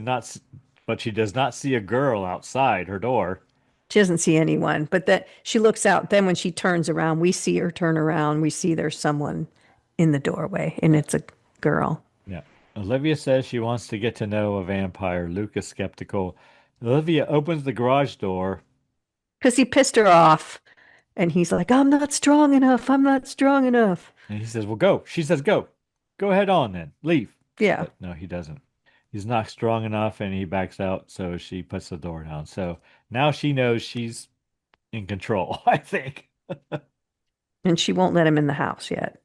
but she does not see a girl outside her door. She doesn't see anyone, but that she looks out. Then when she turns around, we see her turn around. We see there's someone in the doorway, and it's a girl. Yeah. Olivia says she wants to get to know a vampire. Luke is skeptical. Olivia opens the garage door. Because he pissed her off. And he's like, I'm not strong enough. I'm not strong enough. And he says, well, go. She says, go. Go ahead on then. Leave. Yeah. But no, he doesn't. He's not strong enough and he backs out. So she puts the door down. So now she knows she's in control, I think. And she won't let him in the house yet.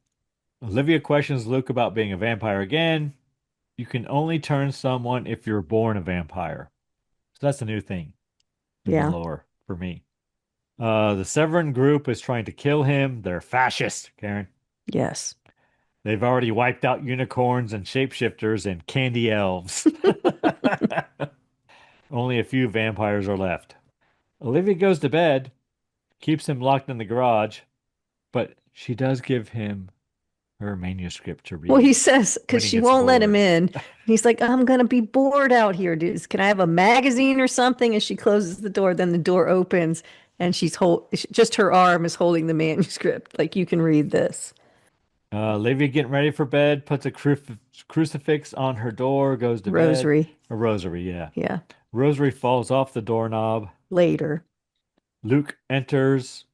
Olivia questions Luke about being a vampire again. You can only turn someone if you're born a vampire. So that's a new thing in the lore for me. The Severin group is trying to kill him. They're fascist, Karen. Yes. They've already wiped out unicorns and shapeshifters and candy elves. Only a few vampires are left. Olivia goes to bed, keeps him locked in the garage, but she does give him her manuscript to read. Well, he says, when because he she gets won't let him bored. in. He's like, I'm going to be bored out here, dudes. Can I have a magazine or something? And she closes the door. Then the door opens and just her arm is holding the manuscript. Like, you can read this. Olivia getting ready for bed, puts a crucifix on her door, goes to Rosary. bed. A rosary, yeah. Yeah. Rosary falls off the doorknob. Later. Luke enters.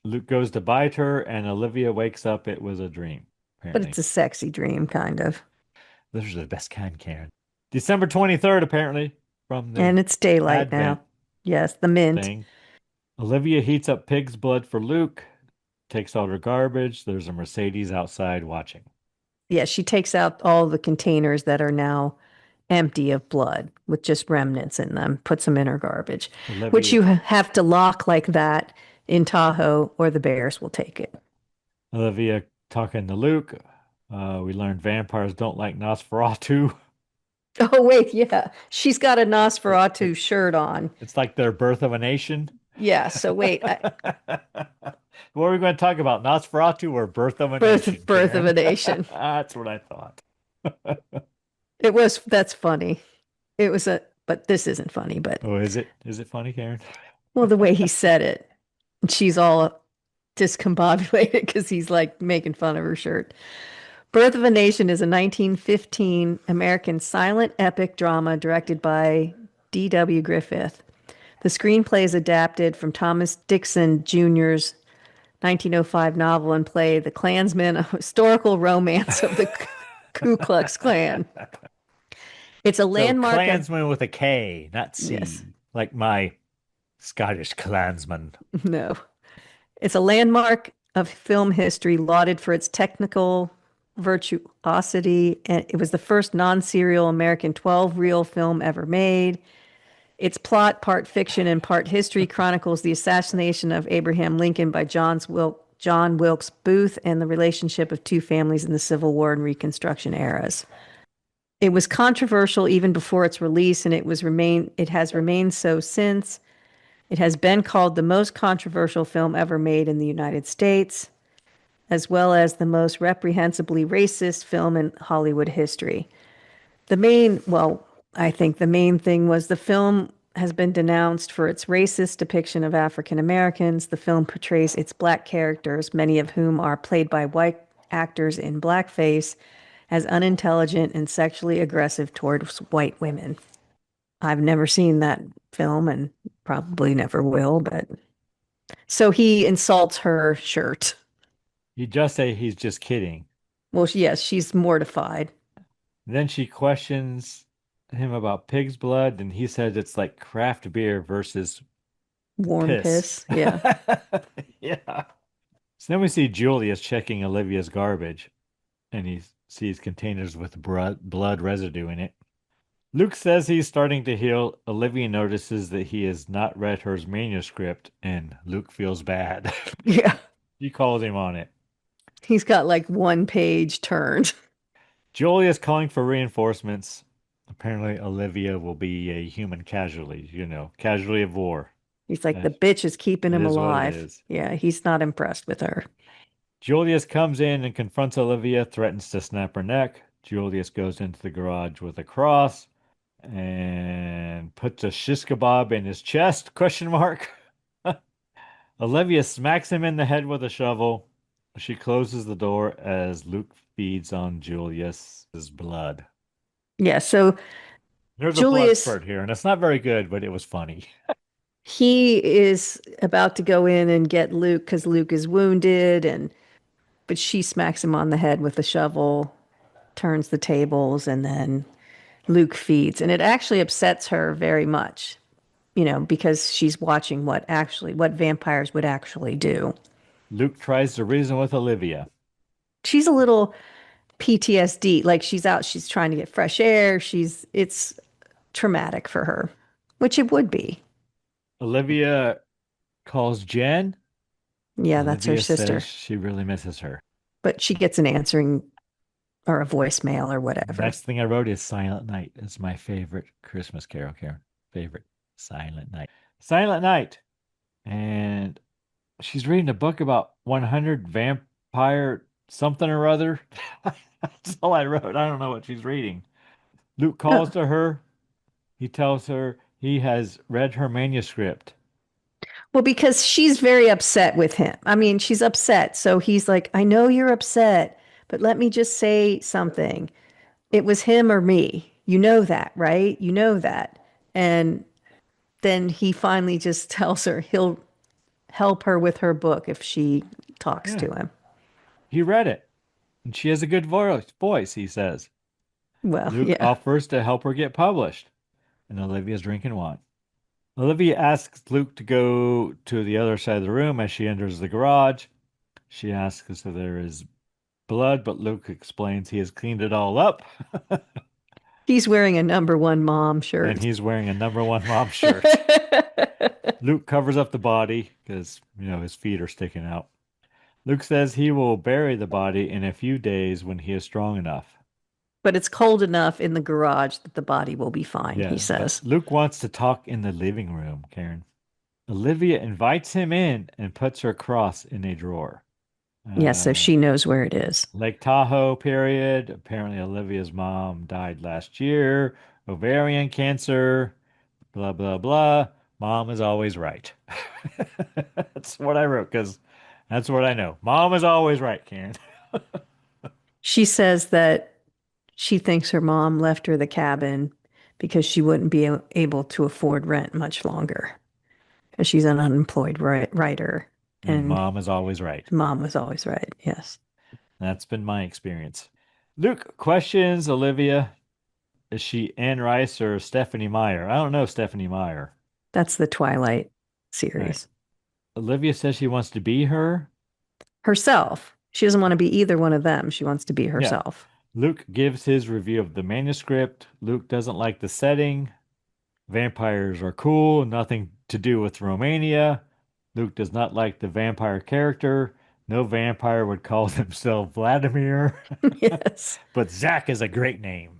Luke goes to bite her, and Olivia wakes up. It was a dream, apparently. But it's a sexy dream, kind of. Those are the best kind, Karen. December 23rd, apparently, from the And it's daylight Advent now. Yes, the mint. thing. Olivia heats up pig's blood for Luke, takes out her garbage. There's a Mercedes outside watching. Yeah, she takes out all the containers that are now empty of blood with just remnants in them, puts them in her garbage, which you have to lock like that in Tahoe or the bears will take it. Olivia talking to Luke. We learned vampires don't like Nosferatu. Oh, wait, yeah. She's got a Nosferatu shirt on. It's like their Birth of a Nation. Yeah, so wait. What are we going to talk about? Nosferatu or Birth of a Nation? Birth of a Nation. That's what I thought. That's funny. But this isn't funny, but. Oh, is it? Is it funny, Karen? Well, the way he said it. And she's all discombobulated because he's like making fun of her shirt. Birth of a Nation is a 1915 American silent epic drama directed by D.W. Griffith. The screenplay is adapted from Thomas Dixon Jr.'s 1905 novel and play The Klansman, a historical romance of the Ku Klux Klan. It's a landmark. So Klansman with a K, not C. Yes. Like my Scottish Klansman. No. It's a landmark of film history lauded for its technical virtuosity, and it was the first non-serial American 12-reel film ever made. Its plot, part fiction and part history, chronicles the assassination of Abraham Lincoln by John Wilkes Booth and the relationship of two families in the Civil War and Reconstruction eras. It was controversial even before its release, and it has remained so since. It has been called the most controversial film ever made in the United States, as well as the most reprehensibly racist film in Hollywood history. I think the main thing was the film has been denounced for its racist depiction of African Americans. The film portrays its black characters, many of whom are played by white actors in blackface, as unintelligent and sexually aggressive towards white women. I've never seen that film and probably never will, but so he insults her shirt. You just say he's just kidding. Well, yes, she's mortified. Then she questions him about pig's blood, and he says it's like craft beer versus warm piss. Yeah. Yeah. So then we see Julius checking Olivia's garbage, and he sees containers with blood residue in it. Luke says he's starting to heal. Olivia notices that he has not read her manuscript, and Luke feels bad. Yeah. She calls him on it. He's got like one page turned. Julius calling for reinforcements. Apparently, Olivia will be a human casualty, casualty of war. He's like, the bitch is keeping him alive. Is. Yeah, he's not impressed with her. Julius comes in and confronts Olivia, threatens to snap her neck. Julius goes into the garage with a cross and puts a shish kebab in his chest, ? Olivia smacks him in the head with a shovel. She closes the door as Luke feeds on Julius's blood. Yeah, so There's a blood Julius, spurt here, and it's not very good, but it was funny. he is about to go in and get Luke because Luke is wounded, and but she smacks him on the head with a shovel, turns the tables, and then Luke feeds. And it actually upsets her very much, because she's watching what vampires would actually do. Luke tries to reason with Olivia. She's a little PTSD, like she's trying to get fresh air. It's traumatic for her, which it would be. Olivia calls Jen. Yeah, that's her Olivia says sister. she really misses her. But she gets an answering or a voicemail or whatever. Next thing I wrote is Silent Night. It's my favorite Christmas carol, Karen. Favorite. Silent Night. Silent Night. And she's reading a book about 100 vampire something or other. That's all I wrote. I don't know what she's reading. Luke calls to her. He tells her he has read her manuscript. Well, because she's very upset with him. I mean, she's upset. So he's like, I know you're upset, but let me just say something. It was him or me. You know that, right? You know that. And then he finally just tells her he'll help her with her book if she talks Yeah, to him. he read it. And she has a good voice, he says. Well, Luke yeah. offers to help her get published. And Olivia's drinking wine. Olivia asks Luke to go to the other side of the room as she enters the garage. She asks if there is blood, but Luke explains he has cleaned it all up. He's wearing a number one mom And shirt. he's wearing a number one mom shirt. Luke covers up the body because, his feet are sticking out. Luke says he will bury the body in a few days when he is strong enough. But it's cold enough in the garage that the body will be fine, he Yeah, but says. Luke wants to talk in the living room, Karen. Olivia invites him in and puts her cross in a drawer. Yeah, so Uh, she knows where it is. Lake Tahoe period. Apparently, Olivia's mom died last year. Ovarian cancer. Blah, blah, blah. Mom is always right. That's what I wrote because that's what I know. Mom is always right, Karen. She says that she thinks her mom left her the cabin because she wouldn't be able to afford rent much longer. Because she's an unemployed writer. And And mom is always right. mom was always right. Yes. That's been my experience. Luke questions Olivia. Is she Anne Rice or Stephanie Meyer? I don't know Stephanie Meyer. That's the Twilight All right. series. Olivia says she wants to be her. Herself. She doesn't want to be either one of them. She wants to be Yeah. herself. Luke gives his review of the manuscript. Luke doesn't like the setting. Vampires are cool, nothing to do with Romania. Luke does not like the vampire character. No vampire would call themselves Vladimir, Yes. but Zach is a great name.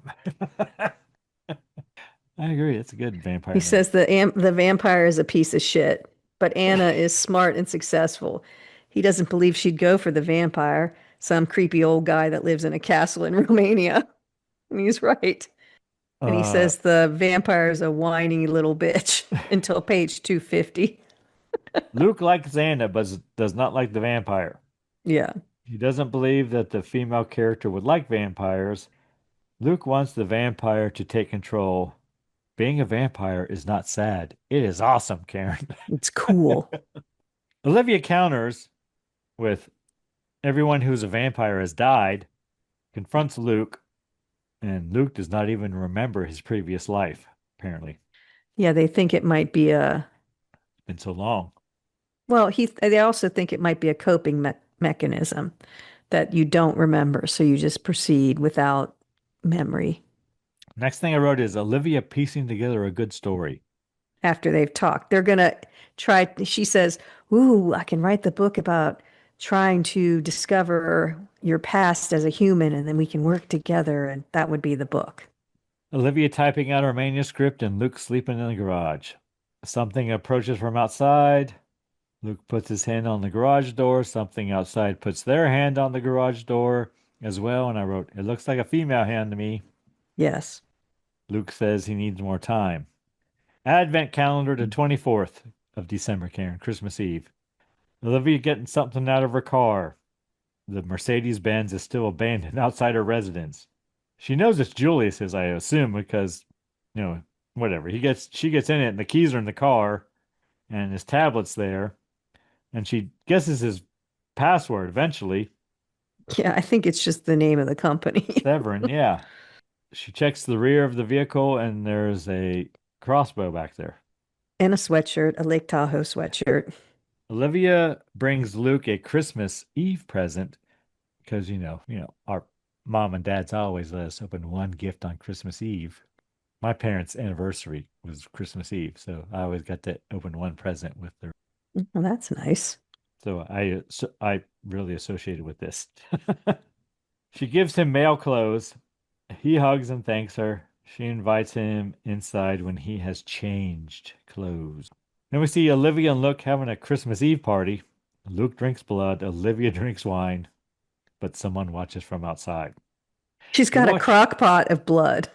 I agree. It's a good vampire He name. says the vampire is a piece of shit, but Anna is smart and successful. He doesn't believe she'd go for the vampire, some creepy old guy that lives in a castle in Romania. And he's right. And he Uh, says the vampire is a whiny little bitch until page 250. Luke likes Anna, but does not like the vampire. Yeah. He doesn't believe that the female character would like vampires. Luke wants the vampire to take control. Being a vampire is not sad. It is awesome, Karen. It's cool. Olivia counters with everyone who's a vampire has died, confronts Luke, and Luke does not even remember his previous life, apparently. Yeah, they think it might be a It's been so long. well, they also think it might be a coping mechanism that you don't remember, so you just proceed without memory Next thing I wrote is Olivia piecing together a good story. after they've talked. They're going to try, she says, "Ooh, I can write the book about trying to discover your past as a human, and then we can work together, and that would be the book." Olivia typing out her manuscript and Luke sleeping in the garage. Something approaches from outside. Luke puts his hand on the garage door. Something outside puts their hand on the garage door as well. And I wrote, it looks like a female hand to me. Yes. Luke says he needs more time. Advent calendar to 24th of December, Karen, Christmas Eve. Olivia getting something out of her car. The Mercedes Benz is still abandoned outside her residence. She knows it's Julius's, I assume, because, you know, whatever. She gets in it and the keys are in the car and his tablet's there. And she guesses his password eventually. Yeah, I think it's just the name of the company. Severin, yeah. She checks the rear of the vehicle and there's a crossbow back there. And a sweatshirt, a Lake Tahoe sweatshirt. Olivia brings Luke a Christmas Eve present because our mom and dad's always let us open one gift on Christmas Eve. My parents' anniversary was Christmas Eve, so I always got to open one present with her. Well, that's nice. So I really associated with this. She gives him male clothes. He hugs and thanks her. She invites him inside when he has changed clothes. Then we see Olivia and Luke having a Christmas Eve party. Luke drinks blood. Olivia drinks wine, but someone watches from outside. She's got a crock pot of blood,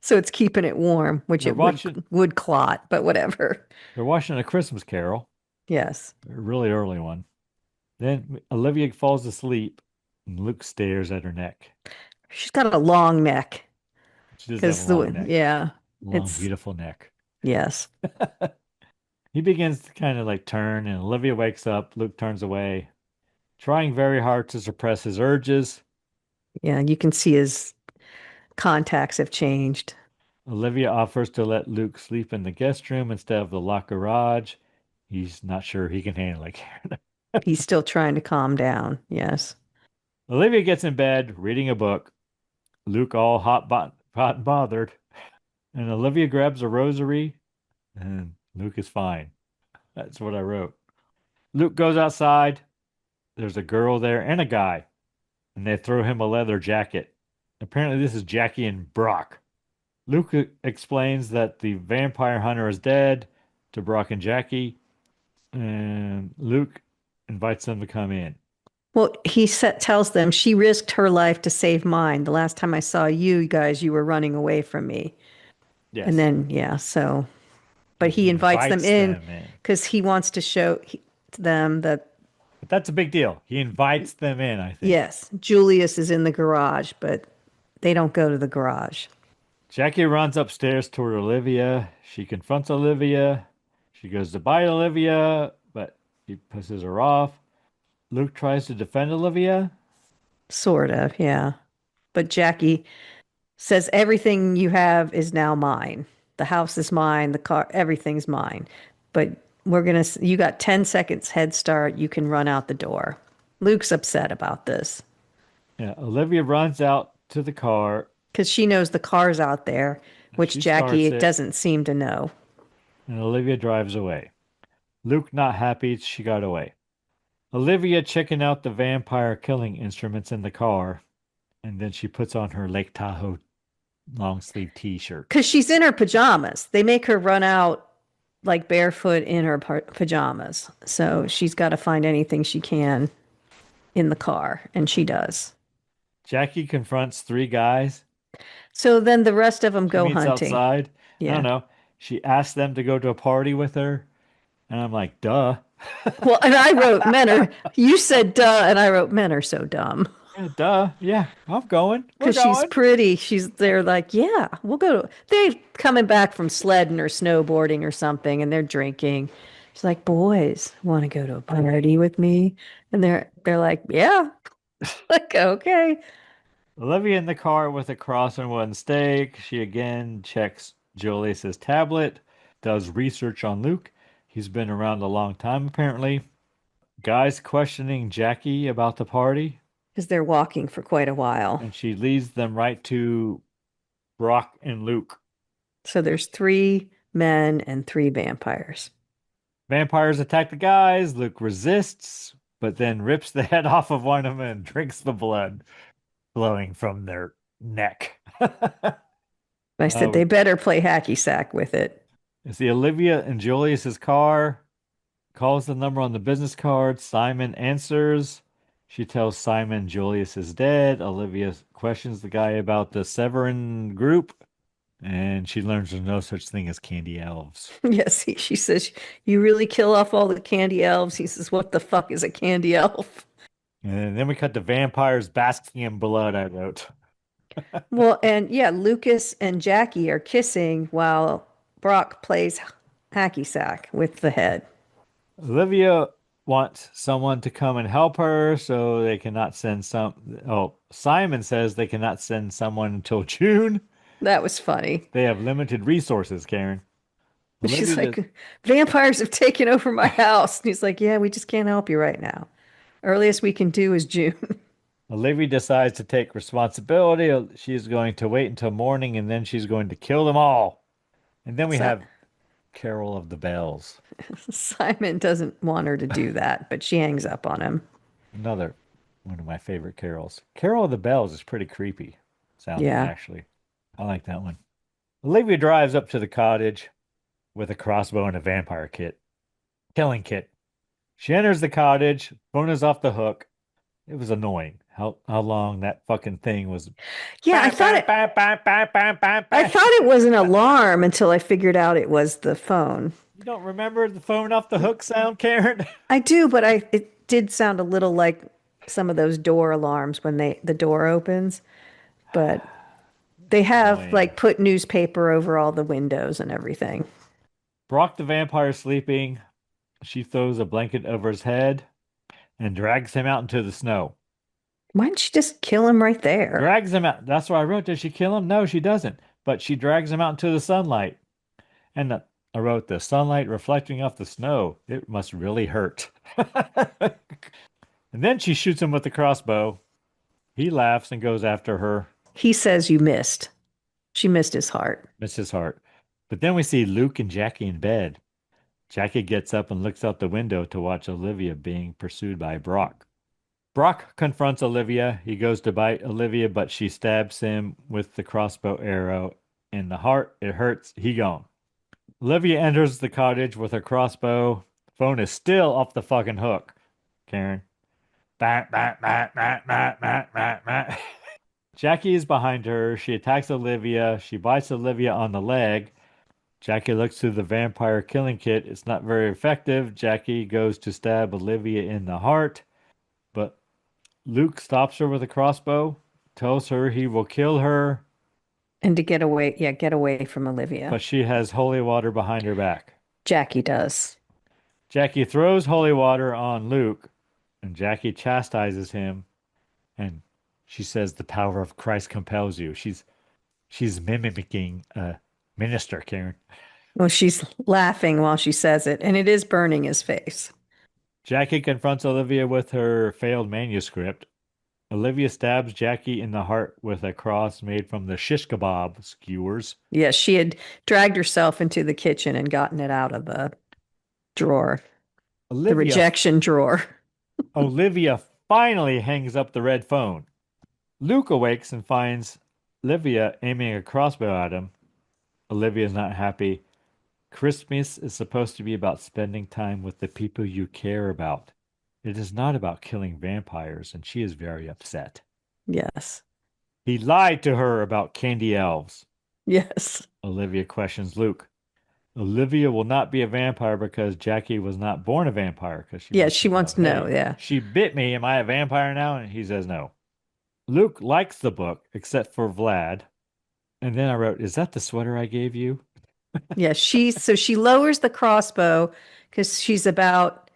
so it's keeping it warm, which They're it watching- would clot, but whatever. They're watching A Christmas Carol, Yes. a really early one. Then Olivia falls asleep, and Luke stares at her neck. She's got a long neck. She does have a long neck. Yeah. Long, beautiful neck. Yes. He begins to kind of like turn, and Olivia wakes up. Luke turns away, trying very hard to suppress his urges. Yeah, you can see his contacts have changed. Olivia offers to let Luke sleep in the guest room instead of the locked garage. He's not sure he can handle it. He's still trying to calm down. Yes. Olivia gets in bed, reading a book. Luke all hot and bothered. And Olivia grabs a rosary, and Luke is fine. That's what I wrote. Luke goes outside. There's a girl there and a guy, and they throw him a leather jacket. Apparently, this is Jackie and Brock. Luke explains that the vampire hunter is dead to Brock and Jackie, and Luke invites them to come in. Well, he tells them she risked her life to save mine. The last time I saw you guys, you were running away from me. Yes. And then, yeah, so, but he invites them in because he wants to show them that. But that's a big deal. He invites them in, I think. Yes, Julius is in the garage, but they don't go to the garage. Jackie runs upstairs toward Olivia. She confronts Olivia. She goes to bite Olivia, but he pisses her off. Luke tries to defend Olivia. Sort of, yeah. But Jackie says everything you have is now mine. The house is mine, the car, everything's mine. But you got 10 seconds head start. You can run out the door. Luke's upset about this. Yeah, Olivia runs out to the car. Because she knows the car's out there, which Jackie doesn't seem to know. And Olivia drives away. Luke not happy she got away. Olivia checking out the vampire killing instruments in the car, and then she puts on her Lake Tahoe long sleeve t-shirt. Because she's in her pajamas. They make her run out like barefoot in her pajamas. So she's got to find anything she can in the car, and she does. Jackie confronts 3 guys. So then the rest of them go hunting. Outside. Yeah. I don't know. She asked them to go to a party with her, and I'm like, duh. Well, and I wrote you said duh, and I wrote men are so dumb. Yeah, duh. Yeah, I'm going. Because she's pretty. They're like, yeah, we'll go. They're coming back from sledding or snowboarding or something, and they're drinking. She's like, boys, want to go to a party with me? And they're like, yeah. Like, okay. Olivia in the car with a cross and one stake. She again checks Julius's tablet, does research on Luke. He's been around a long time, apparently. Guys questioning Jackie about the party. Because they're walking for quite a while. And she leads them right to Brock and Luke. So there's 3 men and 3 vampires. Vampires attack the guys. Luke resists, but then rips the head off of one of them and drinks the blood flowing from their neck. I said they better play hacky sack with it. See Olivia in Julius's car, calls the number on the business card. Simon answers. She tells Simon Julius is dead. Olivia questions the guy about the Severin group. And she learns there's no such thing as candy elves. Yes, she says, you really kill off all the candy elves. He says, what the fuck is a candy elf? And then we cut to vampires basking in blood, I wrote. Well, and yeah, Lucas and Jackie are kissing while Brock plays hacky sack with the head. Olivia wants someone to come and help her, so they cannot send some. Oh, Simon says they cannot send someone until June. That was funny. They have limited resources, Karen. She's Olivia, like, vampires have taken over my house. And he's like, yeah, we just can't help you right now. Earliest we can do is June. Olivia decides to take responsibility. She's going to wait until morning and then she's going to kill them all. And then we So, have Carol of the Bells. Simon doesn't want her to do that, but she hangs up on him. Another one of my favorite carols. Carol of the Bells is pretty creepy sounding, Yeah. actually. I like that one. Olivia drives up to the cottage with a crossbow and a vampire killing kit. She enters the cottage, phone is off the hook. It was annoying how long that fucking thing was. Yeah, I thought it was an alarm until I figured out it was the phone. You don't remember the phone off the hook sound, Karen? I do, but it did sound a little like some of those door alarms when the door opens. But they have Annoying. like put newspaper over all the windows and everything. Brock the vampire sleeping. She throws a blanket over his head and drags him out into the snow. Why didn't she just kill him right there? Drags him out. That's what I wrote. Did she kill him? No, she doesn't. But she drags him out into the sunlight. And I wrote, the sunlight reflecting off the snow. It must really hurt. And then she shoots him with the crossbow. He laughs and goes after her. He says you missed. She missed his heart. Missed his heart. But then we see Luke and Jackie in bed. Jackie gets up and looks out the window to watch Olivia being pursued by Brock. Brock confronts Olivia. He goes to bite Olivia, but she stabs him with the crossbow arrow in the heart. It hurts. He gone. Olivia enters the cottage with her crossbow. Phone is still off the fucking hook. Karen. Bat, bat, bat, bat, bat, bat, bat, bat. Jackie is behind her. She attacks Olivia. She bites Olivia on the leg. Jackie looks through the vampire killing kit. It's not very effective. Jackie goes to stab Olivia in the heart, but Luke stops her with a crossbow, tells her he will kill her. And to get away from Olivia. But she has holy water behind her back. Jackie does. Jackie throws holy water on Luke, and Jackie chastises him, and she says the power of Christ compels you. She's mimicking a minister, Karen. Well, she's laughing while she says it, and it is burning his face. Jackie confronts Olivia with her failed manuscript. Olivia stabs Jackie in the heart with a cross made from the shish kebab skewers. Yes, she had dragged herself into the kitchen and gotten it out of the drawer, the rejection drawer. Olivia finally hangs up the red phone. Luke awakes and finds Olivia aiming a crossbow at him. Olivia's not happy. Christmas is supposed to be about spending time with the people you care about. It is not about killing vampires, and she is very upset. Yes. He lied to her about candy elves. Yes. Olivia questions Luke. Olivia will not be a vampire because Jackie was not born a vampire. She wants to know, yeah. She bit me. Am I a vampire now? And he says no. Luke likes the book, except for Vlad. And then I wrote, is that the sweater I gave you? Yeah, she lowers the crossbow because she's about,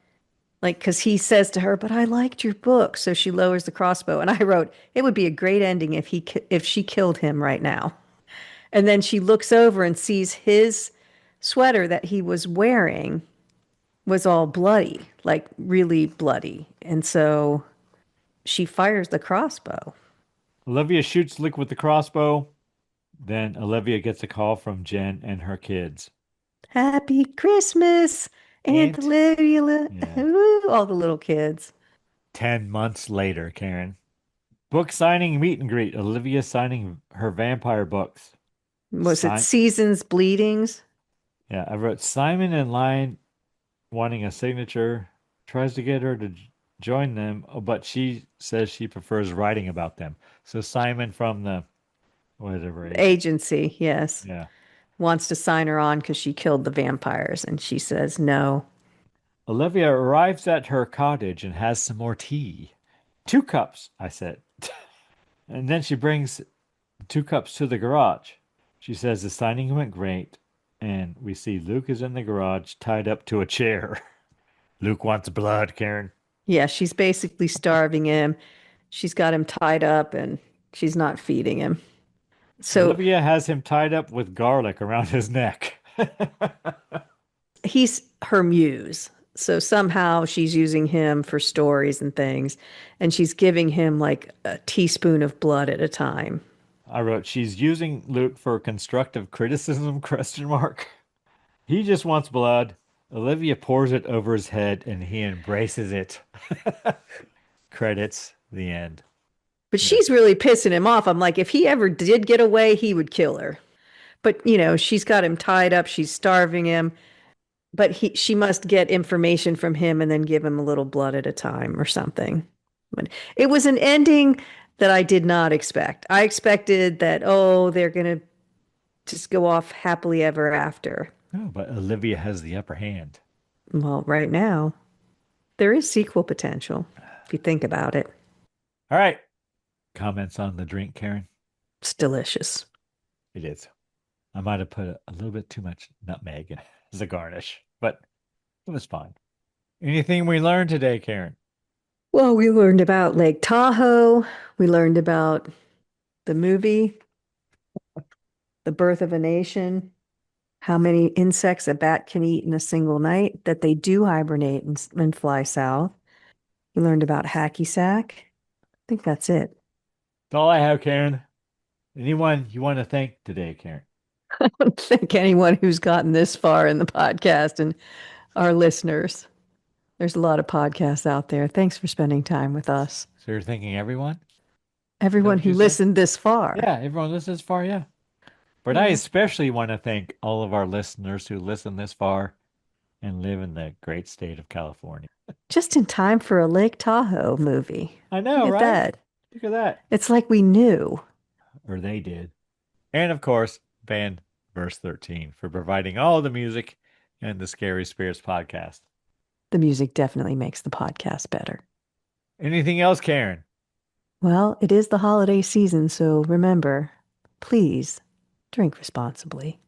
like, because he says to her, but I liked your book. So she lowers the crossbow. And I wrote, it would be a great ending if she killed him right now. And then she looks over and sees his sweater that he was wearing was all bloody, like really bloody. And so she fires the crossbow. Olivia shoots Luke with the crossbow. Then Olivia gets a call from Jen and her kids. Happy Christmas, Aunt Olivia. Yeah. Ooh, all the little kids. 10 months later, Karen. Book signing meet and greet. Olivia signing her vampire books. Was it Seasons Bleedings? Yeah, I wrote Simon in line wanting a signature. Tries to get her to join them, but she says she prefers writing about them. So Simon from the whatever. Agency, yes. Yeah. Wants to sign her on because she killed the vampires. And she says no. Olivia arrives at her cottage and has some more tea. 2 cups, I said. And then she brings 2 cups to the garage. She says the signing went great, and we see Luke is in the garage tied up to a chair. Luke wants blood, Karen. Yeah, she's basically starving him. She's got him tied up and she's not feeding him. So Olivia has him tied up with garlic around his neck. he's her muse. So somehow she's using him for stories and things, and she's giving him like a teaspoon of blood at a time. I wrote, she's using Luke for constructive criticism, question mark. He just wants blood. Olivia pours it over his head and he embraces it. Credits, the end. But she's really pissing him off. I'm like, if he ever did get away, he would kill her. But, she's got him tied up. She's starving him. But she must get information from him and then give him a little blood at a time or something. But it was an ending that I did not expect. I expected that, they're going to just go off happily ever after. Oh, but Olivia has the upper hand. Well, right now, there is sequel potential, if you think about it. All right. Comments on the drink, Karen? It's delicious. It is. I might have put a little bit too much nutmeg as a garnish, but it was fine. Anything we learned today, Karen? Well, we learned about Lake Tahoe. We learned about the movie, The Birth of a Nation, how many insects a bat can eat in a single night, that they do hibernate and fly south. We learned about hacky sack. I think that's it. That's all I have, Karen. Anyone you want to thank today, Karen? I don't thank anyone who's gotten this far in the podcast and our listeners. There's a lot of podcasts out there. Thanks for spending time with us. So you're thanking everyone? Everyone who listened this far. Yeah, everyone listened this far, yeah. But I especially want to thank all of our listeners who listen this far and live in the great state of California. Just in time for a Lake Tahoe movie. I know, Look at right? that. Look at that. It's like we knew. Or they did. And of course, band Verse 13 for providing all the music and the Scary Spirits podcast. The music definitely makes the podcast better. Anything else, Karen? Well, it is the holiday season, so remember, please drink responsibly.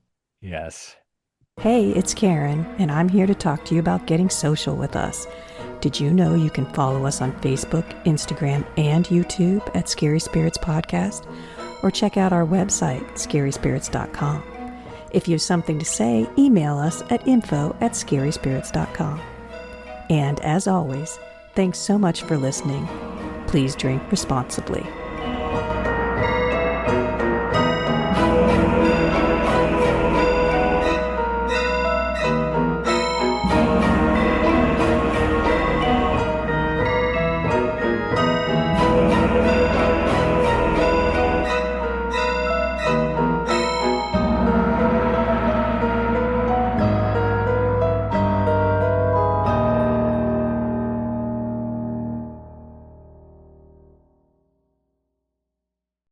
Yes. Hey, it's Karen, and I'm here to talk to you about getting social with us. Did you know you can follow us on Facebook, Instagram, and YouTube at Scary Spirits Podcast? Or check out our website, scaryspirits.com. If you have something to say, email us at info@scaryspirits.com. And as always, thanks so much for listening. Please drink responsibly.